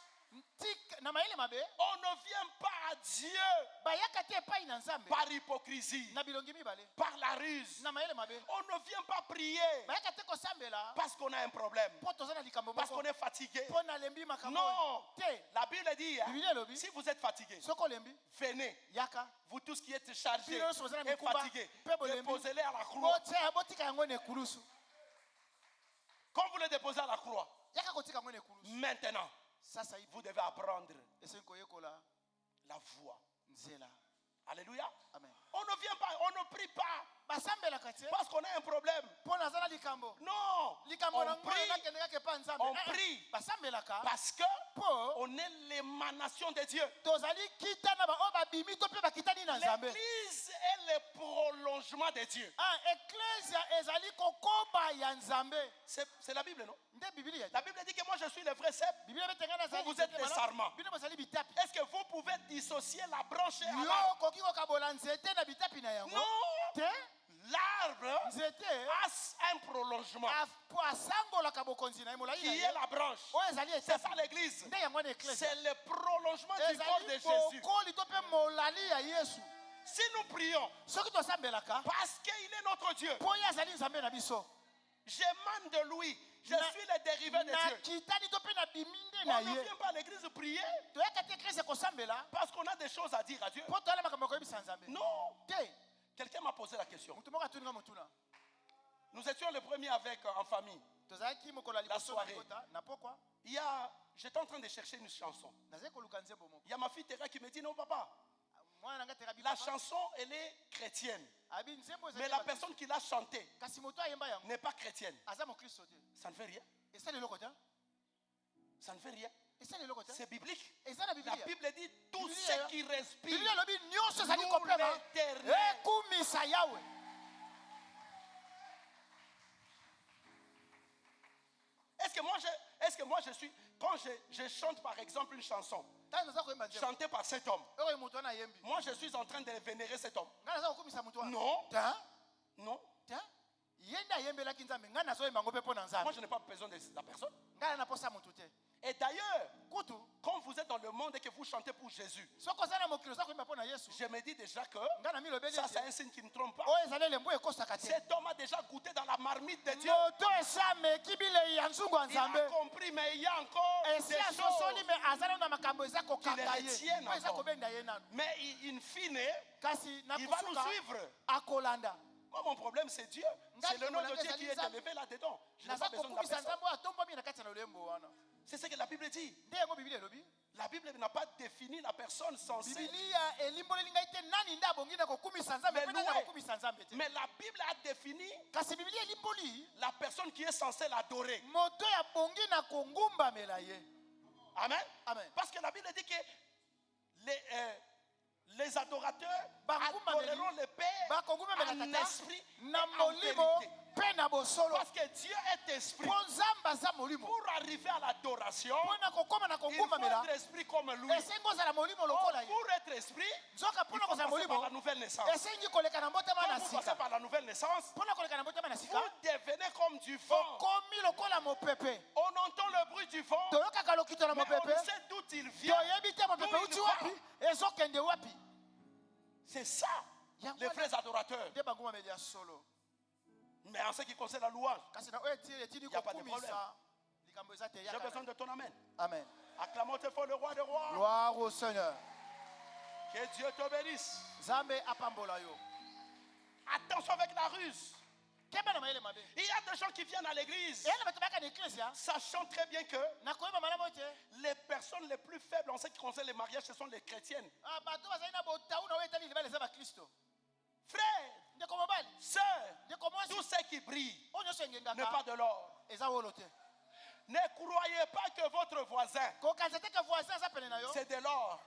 On ne vient pas à Dieu par hypocrisie, par la ruse. On ne vient pas prier parce qu'on a un problème, parce qu'on est fatigué. Non, la Bible dit, si vous êtes fatigué, venez, vous tous qui êtes chargés et fatigués, déposez-les à la croix. Quand vous les déposez à la croix, maintenant, vous devez apprendre la voix. Alléluia. Amen. On ne vient pas, on ne prie pas parce qu'on a un problème. Non, on prie parce qu'on est l'émanation de Dieu. L'église est le prolongement de Dieu. C'est la Bible, non? La Bible dit que moi je suis le vrai cep, vous êtes les sarments. Est-ce que vous pouvez dissocier la branche et l'arbre? Non, l'arbre a un prolongement qui est la branche. C'est ça l'église. C'est le prolongement du corps de Jésus. Si nous prions parce qu'il est notre Dieu, j'émane de lui, je suis le dérivé de Dieu. On ne vient pas à l'église prier parce qu'on a des choses à dire à Dieu. Non. Quelqu'un m'a posé la question. Nous étions les premiers avec en famille. La soirée. J'étais en train de chercher une chanson. Il y a ma fille Terra qui me dit non papa, la chanson elle est chrétienne, mais la personne qui l'a chantée n'est pas chrétienne. Ça ne fait rien. Ça ne fait rien. C'est biblique. La Bible dit tout ce qui respire loue l'Éternel. Est-ce que moi je suis, quand je chante par exemple une chanson chantée par cet homme, moi je suis en train de vénérer cet homme? Non. Non. Moi je n'ai pas besoin de la personne. Et d'ailleurs, quand vous êtes dans le monde et que vous chantez pour Jésus, je me dis déjà que ça c'est un signe qui ne trompe pas. Cet homme a déjà goûté dans la marmite de Dieu. Il a compris, mais il y a encore des choses qui le retiennent encore. Mais in fine, il va nous suivre. Moi, mon problème, c'est Dieu. C'est le nom de Dieu qui est élevé là-dedans. Je n'ai pas besoin de la personne. C'est ce que la Bible dit. La Bible n'a pas défini la personne censée. Mais la Bible a défini la personne qui est censée l'adorer. Amen. Amen. Parce que la Bible dit que les adorateurs adoreront le Père en esprit et en vérité. Parce que Dieu est esprit. Pour arriver à l'adoration, il faut être esprit comme lui. Pour être esprit, il faut passer par la nouvelle naissance. Quand vous passez par la nouvelle naissance, vous devenez comme du vent. On entend le bruit du vent, mais on ne sait d'où il vient, d'où il va. C'est ça, les vrais adorateurs. Mais en ce qui concerne la louange, il n'y a pas de problème. J'ai besoin de ton amen. Amen. Acclamons très fort le roi des rois. Gloire au Seigneur. Que Dieu te bénisse. Attention avec la ruse. Il y a des gens qui viennent à l'église sachant très bien que les personnes les plus faibles en ce qui concerne les mariages, ce sont les chrétiennes. Frère, sœur, tout ce qui brille n'est pas de l'or. Ne croyez pas que votre voisin c'est de l'or.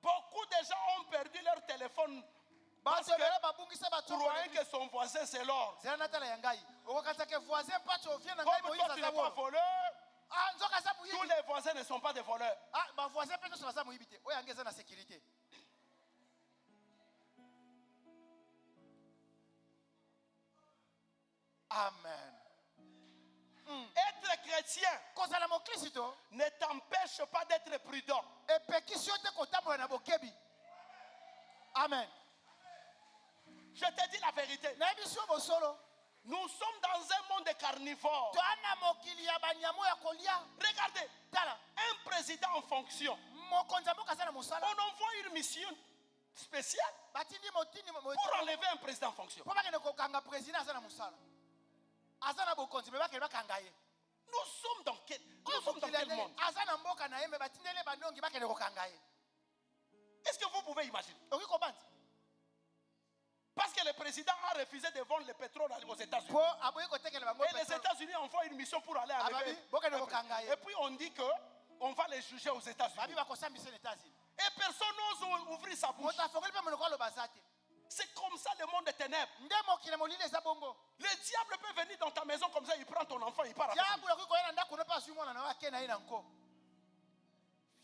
Beaucoup de gens ont perdu leur téléphone Parce que croyant que son voisin c'est l'or. Comme toi tu n'es pas voleur, tous les voisins ne sont pas des voleurs. Amen. Être chrétien ne t'empêche pas d'être prudent. Amen. Je te dis la vérité. Nous sommes dans un monde de carnivores. Regardez, un président en fonction, on envoie une mission spéciale pour enlever un président en fonction. Nous sommes dans quel monde? Est-ce que vous pouvez imaginer? Parce que le président a refusé de vendre le pétrole aux États-Unis. Et les États-Unis envoient une mission pour aller enlever. Et puis on dit qu'on va les juger aux États-Unis. Et personne n'ose ouvrir sa bouche. C'est comme ça le monde des ténèbres. Le diable peut venir dans ta maison comme ça, il prend ton enfant, il part avec lui.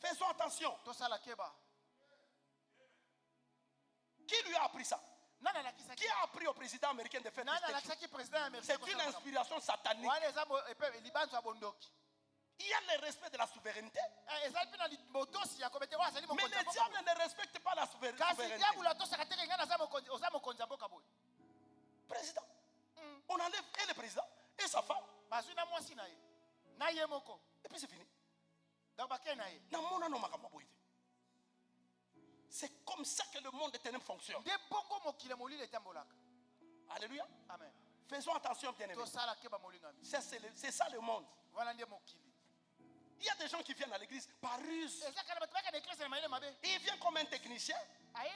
Faisons attention. Qui lui a appris ça? Qui a appris au président américain de faire C'est une inspiration satanique. Il y a le respect de la souveraineté. Mais le diable ne respecte pas la souveraineté. Président. On enlève et le président et sa femme. Et puis c'est fini. C'est comme ça que le monde des ténèbres fonctionne. Alléluia. Amen. Faisons attention, bien-aimés. C'est ça le monde. Il y a des gens qui viennent à l'église par ruse. Il vient comme un technicien. Mais il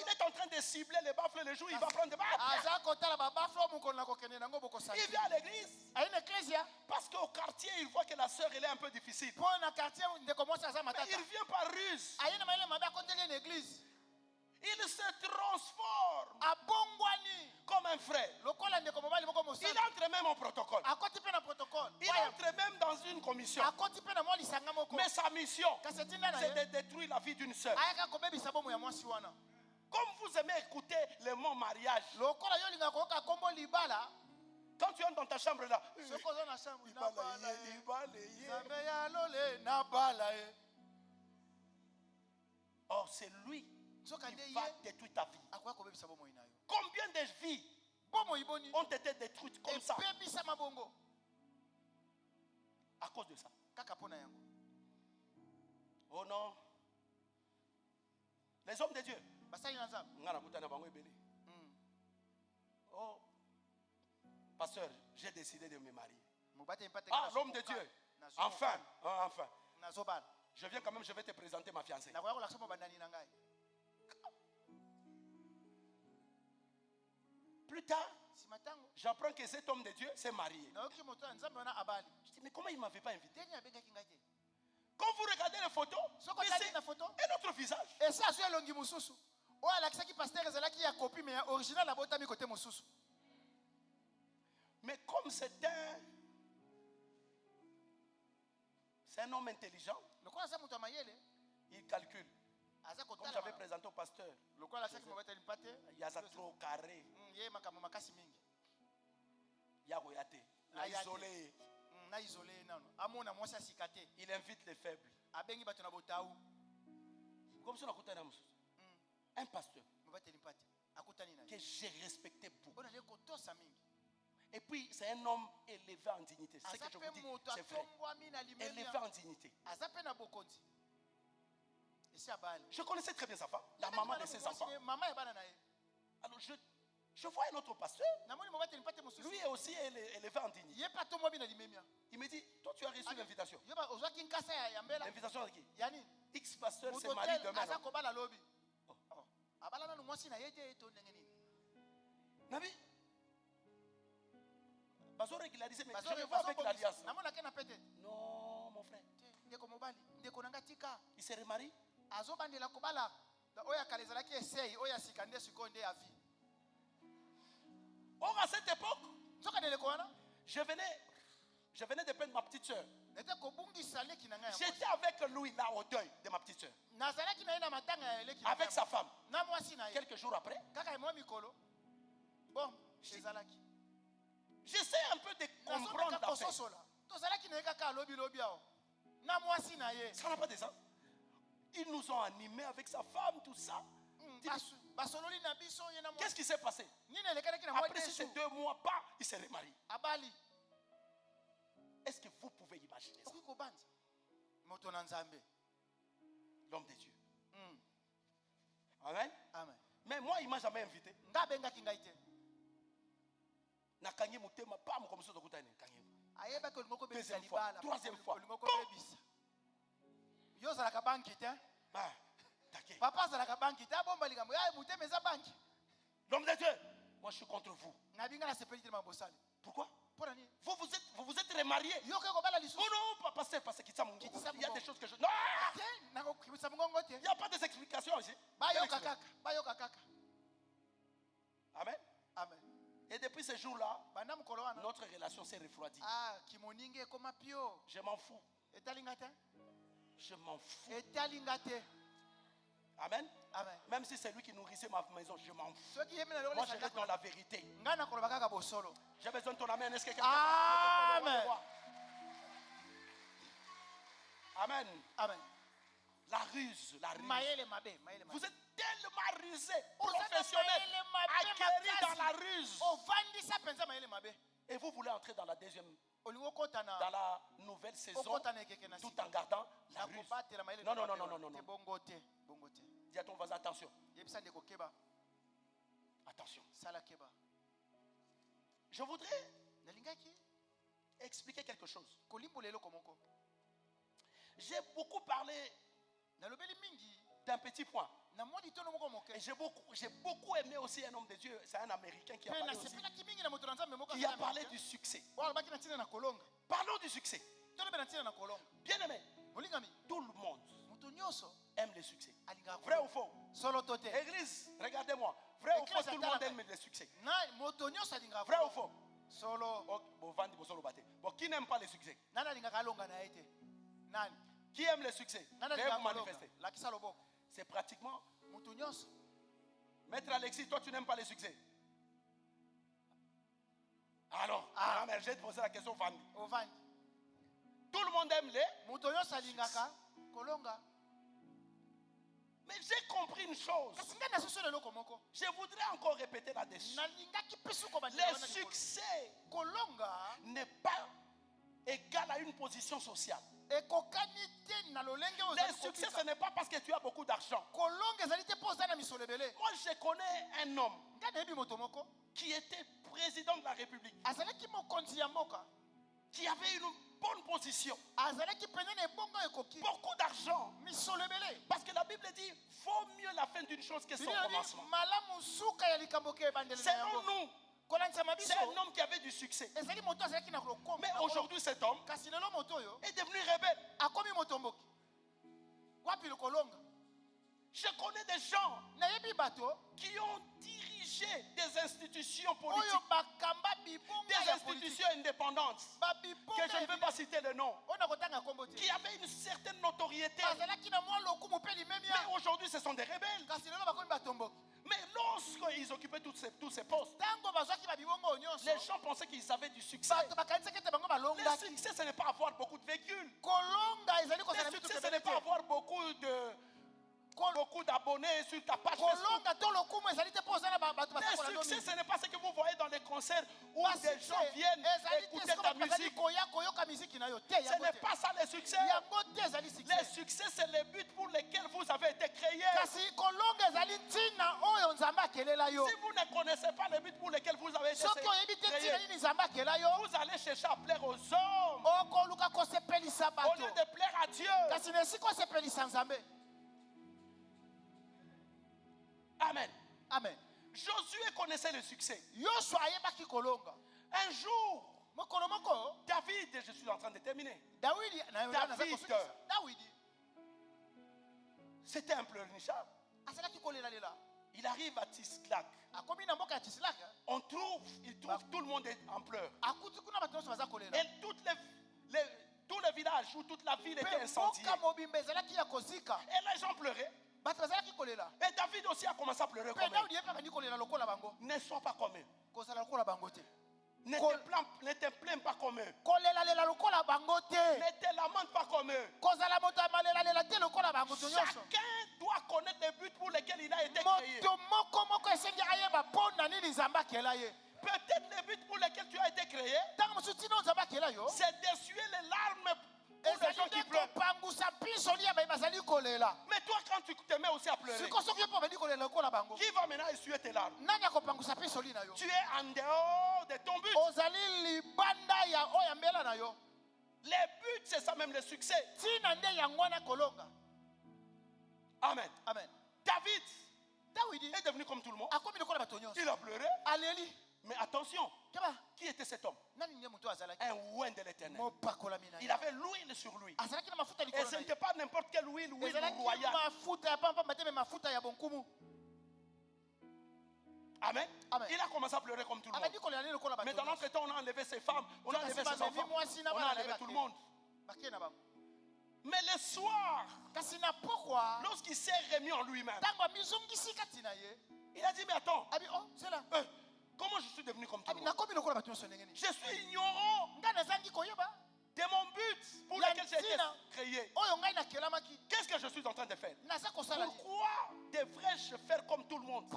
est en train de cibler les baffles le jour, il va prendre des baffles. Il vient à l'église. Parce qu'au quartier, il voit que la sœur elle est un peu difficile. Il vient par ruse. Il se transforme comme un frère. Il entre même au protocole. Il entre même dans une commission. Mais sa mission, c'est de détruire la vie d'une sœur. Comme vous aimez écouter le mot mariage, quand tu entres dans ta chambre là, oh, c'est lui qui va détruire ta vie. Combien de vies ont été détruites comme ça à cause de ça? Oh non. Les hommes de Dieu. Oh, pasteur, j'ai décidé de me marier. Ah, l'homme de Dieu. Enfin. Je viens quand même, je vais te présenter ma fiancée. Plus tard, j'apprends que cet homme de Dieu s'est marié. Je dis, mais comment il ne m'avait pas invité? Quand vous regardez les photos, c'est un autre visage. Mais comme c'est un homme intelligent, il calcule. Comme j'avais présenté au pasteur, il y a ça trop carré. Il y a Goyate. Il invite les faibles. Comme ça, un pasteur que j'ai respecté beaucoup. Et puis, c'est un homme élevé en dignité. C'est ce que je vous dis, c'est vrai. Élevé en dignité. Je connaissais très bien sa femme, la maman de ses enfants. Alors, je vois un autre pasteur. Lui est aussi élevé en dignité. Il me dit, toi, tu as reçu l'invitation. L'invitation de qui? X pasteur se marie demain. Nabi, Bazo régularisé, mais je le vois avec l'alliance. Non, mon frère. Il se remarie. Or, à cette époque, je venais de perdre ma petite soeur. J'étais avec lui là au deuil de ma petite soeur. Avec sa femme. Quelques jours après, j'essaie un peu de comprendre l'affaire. Ça n'a pas de sens. Ils nous ont animés avec sa femme, tout ça. Qu'est-ce qui s'est passé? Après ces 2 mois, pas, il s'est remarié. Est-ce que vous pouvez imaginer ça? L'homme de Dieu. Amen. Amen. Mais moi, il ne m'a jamais invité. Nakangi mutema pam comme ça de kutane kangi. Deuxième fois, troisième fois. Ah, t'inquiète. L'homme de Dieu, moi je suis contre vous. Pourquoi? Vous vous êtes remariés. Oh non, pasteur, il y a des choses que je... Non! Il n'y a pas d'explications ici. Amen. Amen. Et depuis ce jour-là, notre relation s'est refroidie. Je m'en fous. Je m'en fous. Amen. Amen. Même si c'est lui qui nourrissait ma maison, je m'en fous. Moi, je reste dans la vérité. J'ai besoin de ton amen. Est-ce que quelqu'un Amen. Amen. Amen. La ruse, la ruse. Vous êtes tellement rusé, Vous êtes professionnel, acquéri dans la ruse. ruse. Et vous voulez entrer dans la deuxième, dans Dans la nouvelle saison, tout en gardant la ruse. Non, non, non, non, non, non. Dis à ton voisin, attention. Attention. Je voudrais expliquer quelque chose. J'ai beaucoup parlé d'un petit point. Et j'ai beaucoup aimé aussi un homme de Dieu, c'est un Américain qui a parlé aussi, qui a parlé du succès. Parlons du succès. Bien aimé, tout le monde aime le succès. Vrai ou faux? Église, regardez-moi. Vrai ou faux, tout le monde aime le succès. Vrai ou faux? Bon, qui n'aime pas le succès? Qui aime le succès? Veuillez vous manifester. C'est pratiquement. Maître Alexis, toi tu n'aimes pas le succès. Alors, mais je vais te poser la question, Vandi. Tout le monde aime les. Mais j'ai compris une chose. Je voudrais encore répéter là-dessus. Le succès n'est pas égal à une position sociale. Le succès, ce n'est pas parce que tu as beaucoup d'argent. Moi, je connais un homme qui était président de la République, qui avait une bonne position, beaucoup d'argent. Parce que la Bible dit, vaut mieux la fin d'une chose que son commencement. Selon nous, c'est un homme qui avait du succès. Mais aujourd'hui, cet homme est devenu rebelle. Je connais des gens qui ont dirigé des institutions politiques, des institutions indépendantes, que je ne veux pas citer le nom, qui avaient une certaine notoriété. Mais aujourd'hui, ce sont des rebelles. Mais lorsqu'ils occupaient tous ces postes, les gens pensaient qu'ils avaient du succès. Le succès, ce n'est pas avoir beaucoup de véhicules. Le succès, ce n'est pas avoir beaucoup d'abonnés sur ta page Facebook. Le succès, ce n'est pas ce que vous voyez dans les concerts où des gens viennent écouter ta musique. Ce n'est pas ça le succès. Le succès, c'est le but pour lequel vous avez été créé. Si vous ne connaissez pas le but pour lequel vous avez été créé, vous allez chercher à plaire aux hommes au lieu de plaire à Dieu. Amen. Amen. Josué connaissait le succès. Un jour, David, je suis en train de terminer. David, c'était un pleurnichard. Il arrive à Tislak. Il trouve tout le monde en pleurs. Et tout le village ou toute la ville était incendiée. Et les gens pleuraient. Et David aussi a commencé à pleurer comme eux. Ne sois pas comme eux. Ne te plains pas comme eux. Ne te lamente pas comme eux. Chacun doit connaître les buts pour lesquels il a été créé. Peut-être les buts pour lesquels tu as été créé, c'est d'essuyer les larmes pour les gens qui pleurent. Mais toi, quand tu te mets aussi à pleurer, qui va maintenant essuyer tes larmes? Tu es en dehors de ton but. Les buts, c'est ça même le succès. Amen. David est devenu comme tout le monde. Il a pleuré. Mais attention, qui était cet homme? Un oint de l'Éternel. Il avait l'huile sur lui. Et ce n'était pas n'importe quelle huile royale. Amen. Il a commencé à pleurer comme tout le monde. Mais dans notre temps, on a enlevé ses femmes, on a enlevé ses enfants, on a enlevé tout le monde. Mais le soir, lorsqu'il s'est remis en lui-même, il a dit, mais attends, comment je suis devenu comme tout le monde? Je suis ignorant de mon but pour lequel j'ai été créé. Qu'est-ce que je suis en train de faire? Pourquoi devrais-je faire comme tout le monde?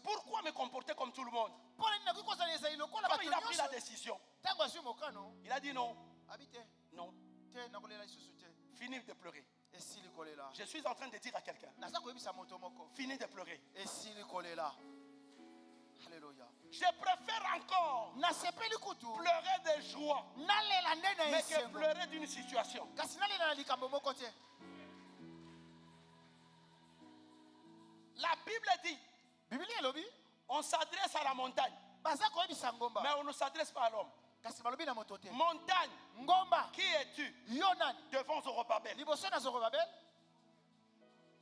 Pourquoi me comporter comme tout le monde? Comme il a pris la décision, il a dit non. Non. Fini de pleurer. Je suis en train de dire à quelqu'un, fini de pleurer. Alléluia. Je préfère encore pleurer de joie, mais que pleurer d'une situation. La Bible dit, on s'adresse à la montagne, mais on ne s'adresse pas à l'homme. Montagne, qui es-tu devant Zorobabel?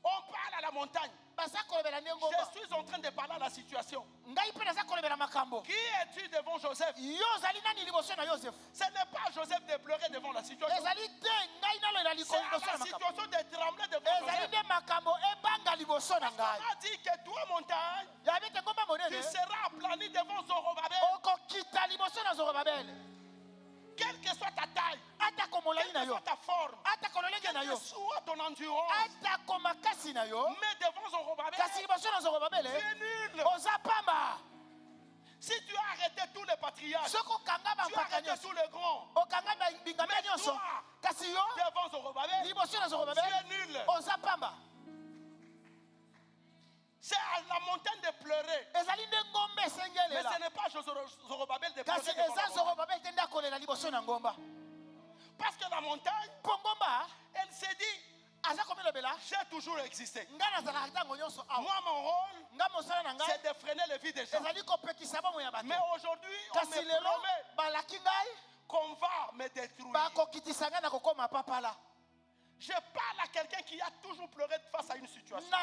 On parle à la montagne. Je suis en train de parler à la situation. Qui es-tu devant Joseph? Ce n'est pas Joseph de pleurer devant la situation. C'est la situation de trembler devant Joseph. On a dit que toi, montagne, tu seras aplani devant Zorobabel. Quelle que soit ta taille, quelle que soit ta forme, quelle que soit ton endurance, mais devant Zorobabel, tu es nul. Si tu as arrêté tous les patriarches, tu as arrêté tous les grands, mais toi, devant Zorobabel, tu es nul. C'est à la montagne de pleurer. Mais ce n'est pas Zorobabel de pleurer devant la montagne. Parce que la montagne, elle s'est dit, j'ai toujours existé. Moi, mon rôle, c'est de freiner les vies des gens. Mais aujourd'hui, on me promet qu'on va me détruire. Je parle à quelqu'un qui a toujours pleuré face à une situation. Le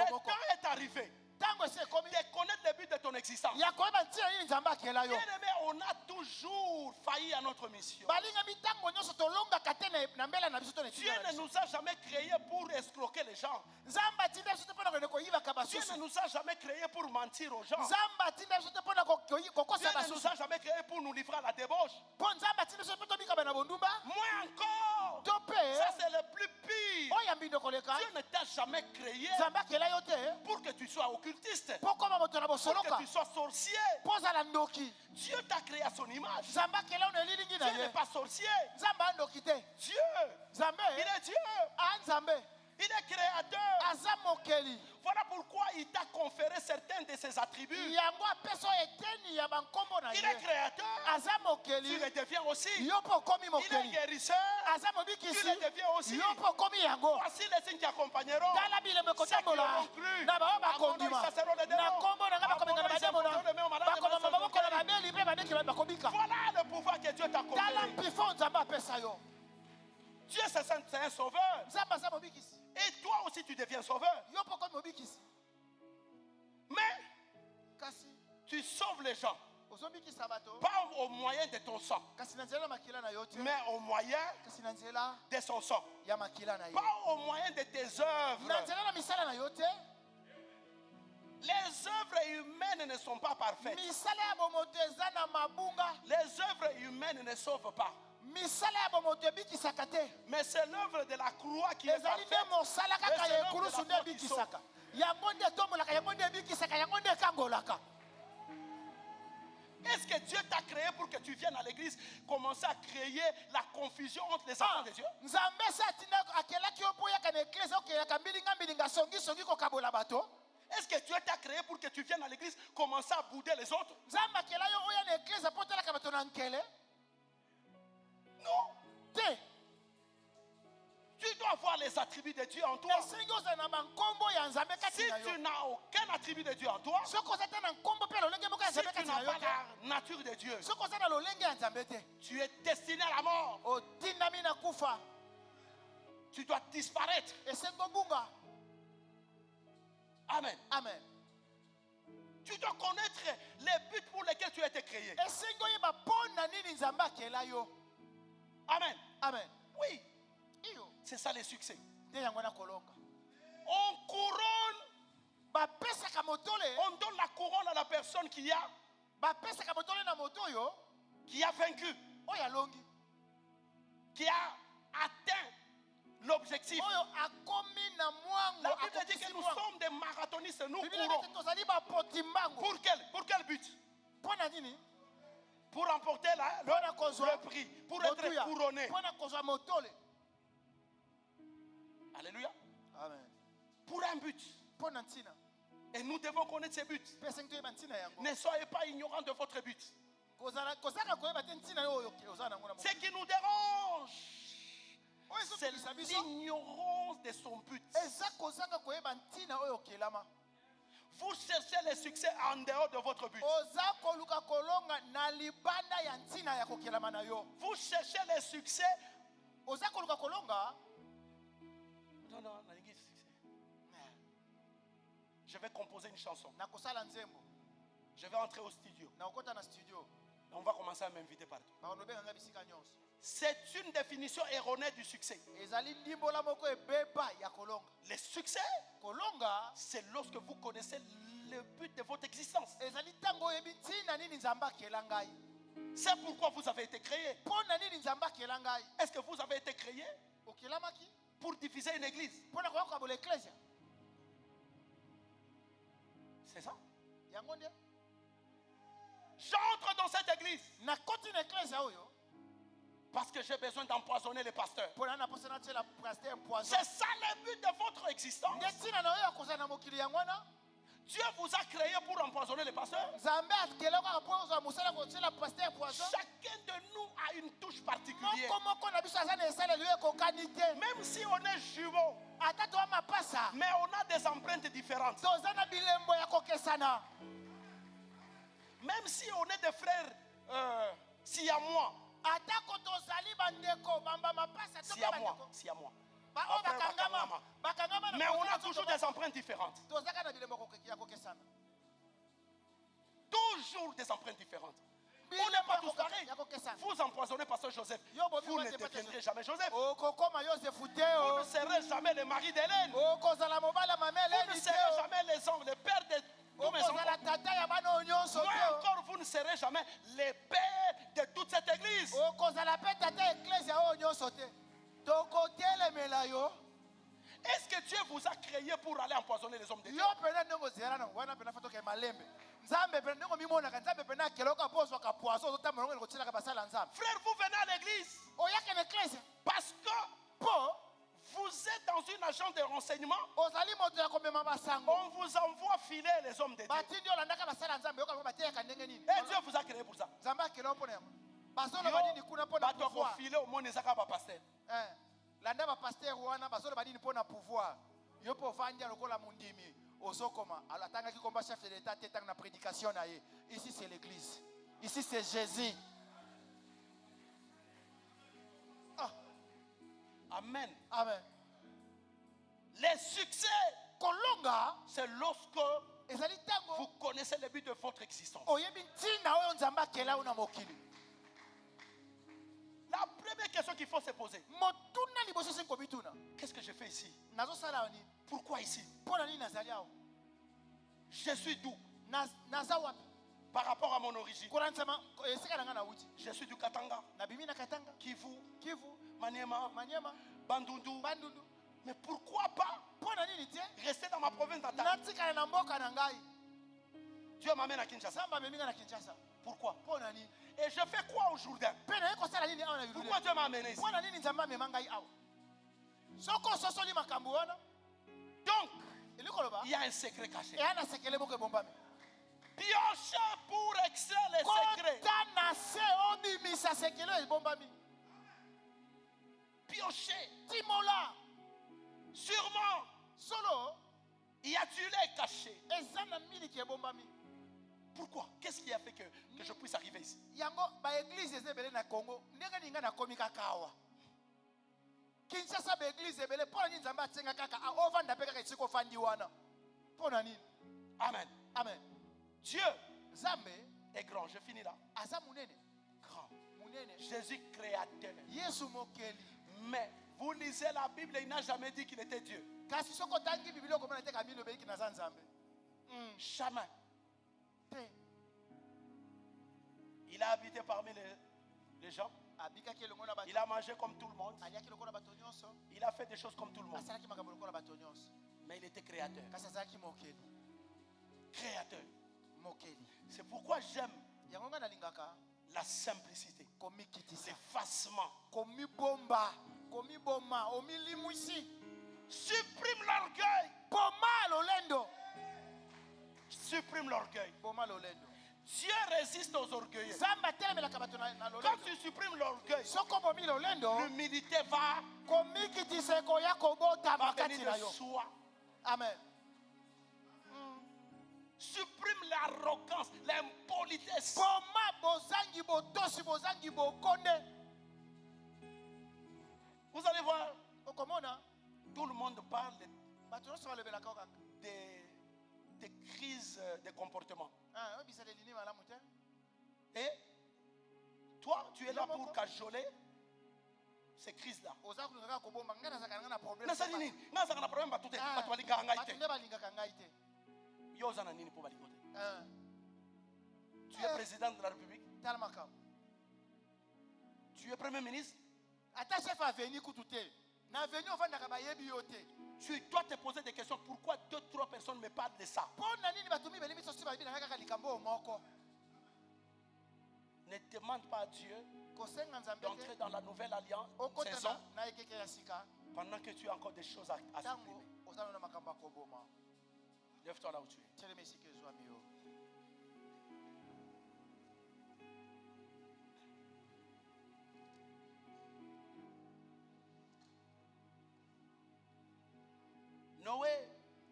temps est arrivé de connaître le but de ton existence. Bien aimé, on a toujours failli à notre mission. Dieu ne nous a jamais créés pour escroquer les gens. Dieu ne nous a jamais créés pour mentir aux gens. Dieu ne nous a jamais créés pour nous livrer à la débauche. Moins encore, ça c'est le plus pire. Dieu ne t'a jamais créé pour que tu sois occultiste, pour que tu sois sorcier. Dieu t'a créé à son image. Dieu n'est pas sorcier. Dieu, il est Dieu. Il est créateur. Voilà pourquoi il t'a conféré certains de ses attributs. Il est créateur. Tu le deviens aussi. Il est guérisseur. Tu le deviens aussi. Voici les signes qui accompagneront ceux qui auront cru. À mon nom, ils chasseront les démons. À mon nom, ils imposeront les mains aux malades. Voilà le pouvoir que Dieu t'a conféré. Dieu, c'est un sauveur. Et toi aussi, tu deviens sauveur. Mais tu sauves les gens. Pas au moyen de ton sang, mais au moyen de son sang. Pas au moyen de tes œuvres. Les œuvres humaines ne sont pas parfaites. Les œuvres humaines ne sauvent pas. Mais c'est l'œuvre de la croix qui est parfaite. Et c'est l'œuvre de la croix qui sauve. Est-ce que Dieu t'a créé pour que tu viennes à l'église commencer à créer la confusion entre les enfants de Dieu? Est-ce que Dieu t'a créé pour que tu viennes à l'église commencer à bouder les autres? Non. Tu dois avoir les attributs de Dieu en toi. Si tu n'as aucun attribut de Dieu en toi, si tu n'as pas la nature de Dieu, tu es destiné à la mort. Tu dois disparaître. Amen. Amen. Tu dois connaître les buts pour lesquels tu as été créé. Amen. Amen. Oui. C'est ça le succès. On couronne. On donne la couronne à la personne qui a vaincu. Qui a atteint l'objectif. La Bible dit que nous sommes des marathonnistes. Nous courons. Pour quel but? Pour remporter le prix. Pour être couronné. Alléluia. Amen. Pour un but. Et nous devons connaître ces buts. Ne soyez pas ignorants de votre but. Ce qui nous dérange, c'est l'ignorance de son but. Vous cherchez le succès en dehors de votre but. Vous cherchez le succès. Non, je vais composer une chanson. Je vais entrer au studio. On va commencer à m'inviter partout. C'est une définition erronée du succès. Le succès, c'est lorsque vous connaissez le but de votre existence. C'est pourquoi vous avez été créé. Est-ce que vous avez été créé pour diviser une église? C'est ça. J'entre dans cette église parce que j'ai besoin d'empoisonner les pasteurs. C'est ça le but de votre existence. Dieu vous a créé pour empoisonner les pasteurs. Chacun de nous a une touche particulière. Même si on est jumeaux, mais on a des empreintes différentes. Même si on est des frères siamois. Siamois. Mais on a toujours des empreintes différentes. Toujours des empreintes différentes. On n'est pas tous pareils. Vous empoisonnez Pasteur Joseph. Vous ne deviendrez jamais Joseph. Vous ne serez jamais le mari d'Hélène. Vous ne serez jamais le père de tous mes enfants. Moi encore, vous ne serez jamais les pères de toute cette église. Est-ce que Dieu vous a créé pour aller empoisonner les hommes de Dieu? Frère, vous venez à l'église parce que vous êtes dans une agence de renseignement. On vous envoie filer les hommes de Dieu. Et Dieu vous a créé pour ça. Filer au monde landa ba pasteur wana bazolo badini pona pouvoir yo po vanja lokola mundimi osokoma alatanga kikomba chef de l'état tetang na prédication na ye. Ici c'est l'église, ici c'est Jésus. Amen. Amen. Les succès, Kolonga c'est lorsque ezali tango vous connaissez le but de votre existence. oyebi ntina oyo nzambe akela una mokili. La première question qu'il faut se poser, Motuna liboso sinko bituna. qu'est-ce que je fais ici? Nazo sala oni. Pourquoi ici? Pona nini nazali awo? Je suis d'où? Naza wapi? Par rapport à mon origine. Koransama esika nanga na wuti. Je suis du Katanga, Na bimi na Katanga, Kivu, Kivu, Maniema, Maniema, Bandundu. Bandundu. Mais pourquoi pas Pona nini tie? rester dans ma province natale? Natika na mboka na ngai. Dieu m'amène à Kinshasa. Samba beminga na Kinshasa. Pourquoi? Pona nini? Et je fais quoi au Jourdain? Pena eko sala nini awa na Pourquoi yulu? Dieu m'a amené ici? Pona nini nzambe amema ngai awa? Soko sosoli makambo wana. Donc, Elikoloba. il y a un secret caché. E ana sekele moko ebombami. Piocher pour extraire les secrets. Kota na se obimisa sekele ebombami. Piocher. Timola. Sûrement, Solo. il y a du lait caché. Eza na miliki ebombami. Pourquoi? Qu'est-ce qui a fait que je puisse arriver ici? Yango ba église ezebele na Congo. Ndenge ninga na komi kakawa. Kinshasa ba église ebele pona nini nzambe atsenga kaka ovanda pe kaka esiko fandi wana. Pona nini? Amen. Amen. Dieu Zambe est grand. Je finis là. aza munene. Grand. Munene. Jésus créateur. Yesu mokeli. Mais vous lisez la Bible, il n'a jamais dit qu'il était Dieu. Kasi soko tangi biblia ko mona te kamino be kina nzambe. Jamais. Te. Il a habité parmi les gens. Abika ke longo na ba. Il a mangé comme tout le monde. Aliaki longo na bato nyonso. Il a fait des choses comme tout le monde. Asalaki makambo longo na bato nyonso. Mais il était créateur. Kasi azaki mokeli. Créateur. Mokeli. C'est pourquoi j'aime Yango nga nalingaka la simplicité, komikitisa. l'effacement. Komibomba. Komiboma. Omilimwisi. Supprime l'orgueil. Boma lolendo. Supprime l'orgueil. Boma lolendo. Dieu résiste aux orgueilleux. Zamba telemelaka bato na Quand lolendo. tu supprimes l'orgueil, Soko bomi lolendo. l'humilité va Komikitisa ekoya kobota makati venir na de yo. soi. Amen. Supprime l'arrogance, l'impolitesse. Boma bozangi botosi bozangi bokonde. Vous allez voir, Okomona tout le monde parle bato nyonso balobelaka kaka. des crises de comportement. Ah, obisale lini malamu te. Et toi, tu es là pour cajoler ces crises-là. Oza kulingaka kobomba ngana zakana na problème. Nasa nini? Nasa kana problème batute batu balingaka ngai Bato te. nde balingaka ngai te. Yo oza nini po balingo te? Ah, Tu es président de la République, tala makambo. tu es premier ministre. Ata chef aveni kutu te. Na aveni ovandaka bayebi yo te. Tu dois te poser des questions. Pourquoi 2-3 personnes me parlent de ça? Pona nini bato mibeli biso si bayebi na kaka likambo moko. Ne demande pas à Dieu Kosenga nzambe d'entrer te. dans la nouvelle alliance Okota saison na ekeke ya sika. pendant que tu as encore des choses à Tango supprimer. ozana na makambo akoboma. Lève-toi là où tu es. Teleme sika ezwa miyo. Noé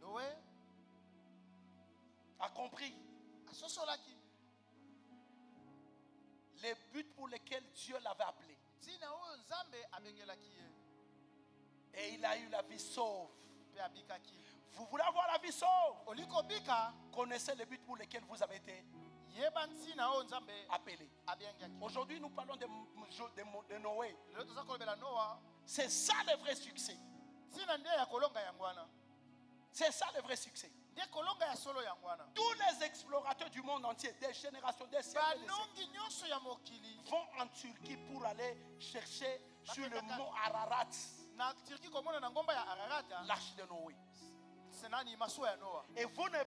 Noé a compris asosolaki. les buts pour lesquels Dieu l'avait appelé. Tina oyo nzambe abengelaki ye. Et il a eu la vie sauve. Pe abikaki. Vous voulez avoir la vie sauve? Oliko bika Connaissez les buts pour lesquels vous avez été yeba ntina oyo nzambe appelés. abengaki. Aujourd'hui, nous parlons de Noé. Lelo toza kolobela Noa. C'est ça le vrai succès. Tina nde ya kolonga yangwana. C'est ça le vrai succès. Nde kolonga ya solo yangwana. Tous les explorateurs du monde entier, des générations, des siècles, et des siècles, Banongi nyonso ya mokili. vont en Turquie pour aller chercher sur le mont Ararat Na Turki komona na ngomba ya Ararata. l'arche de Noé. Senani masuwa ya Noa. Et vous ne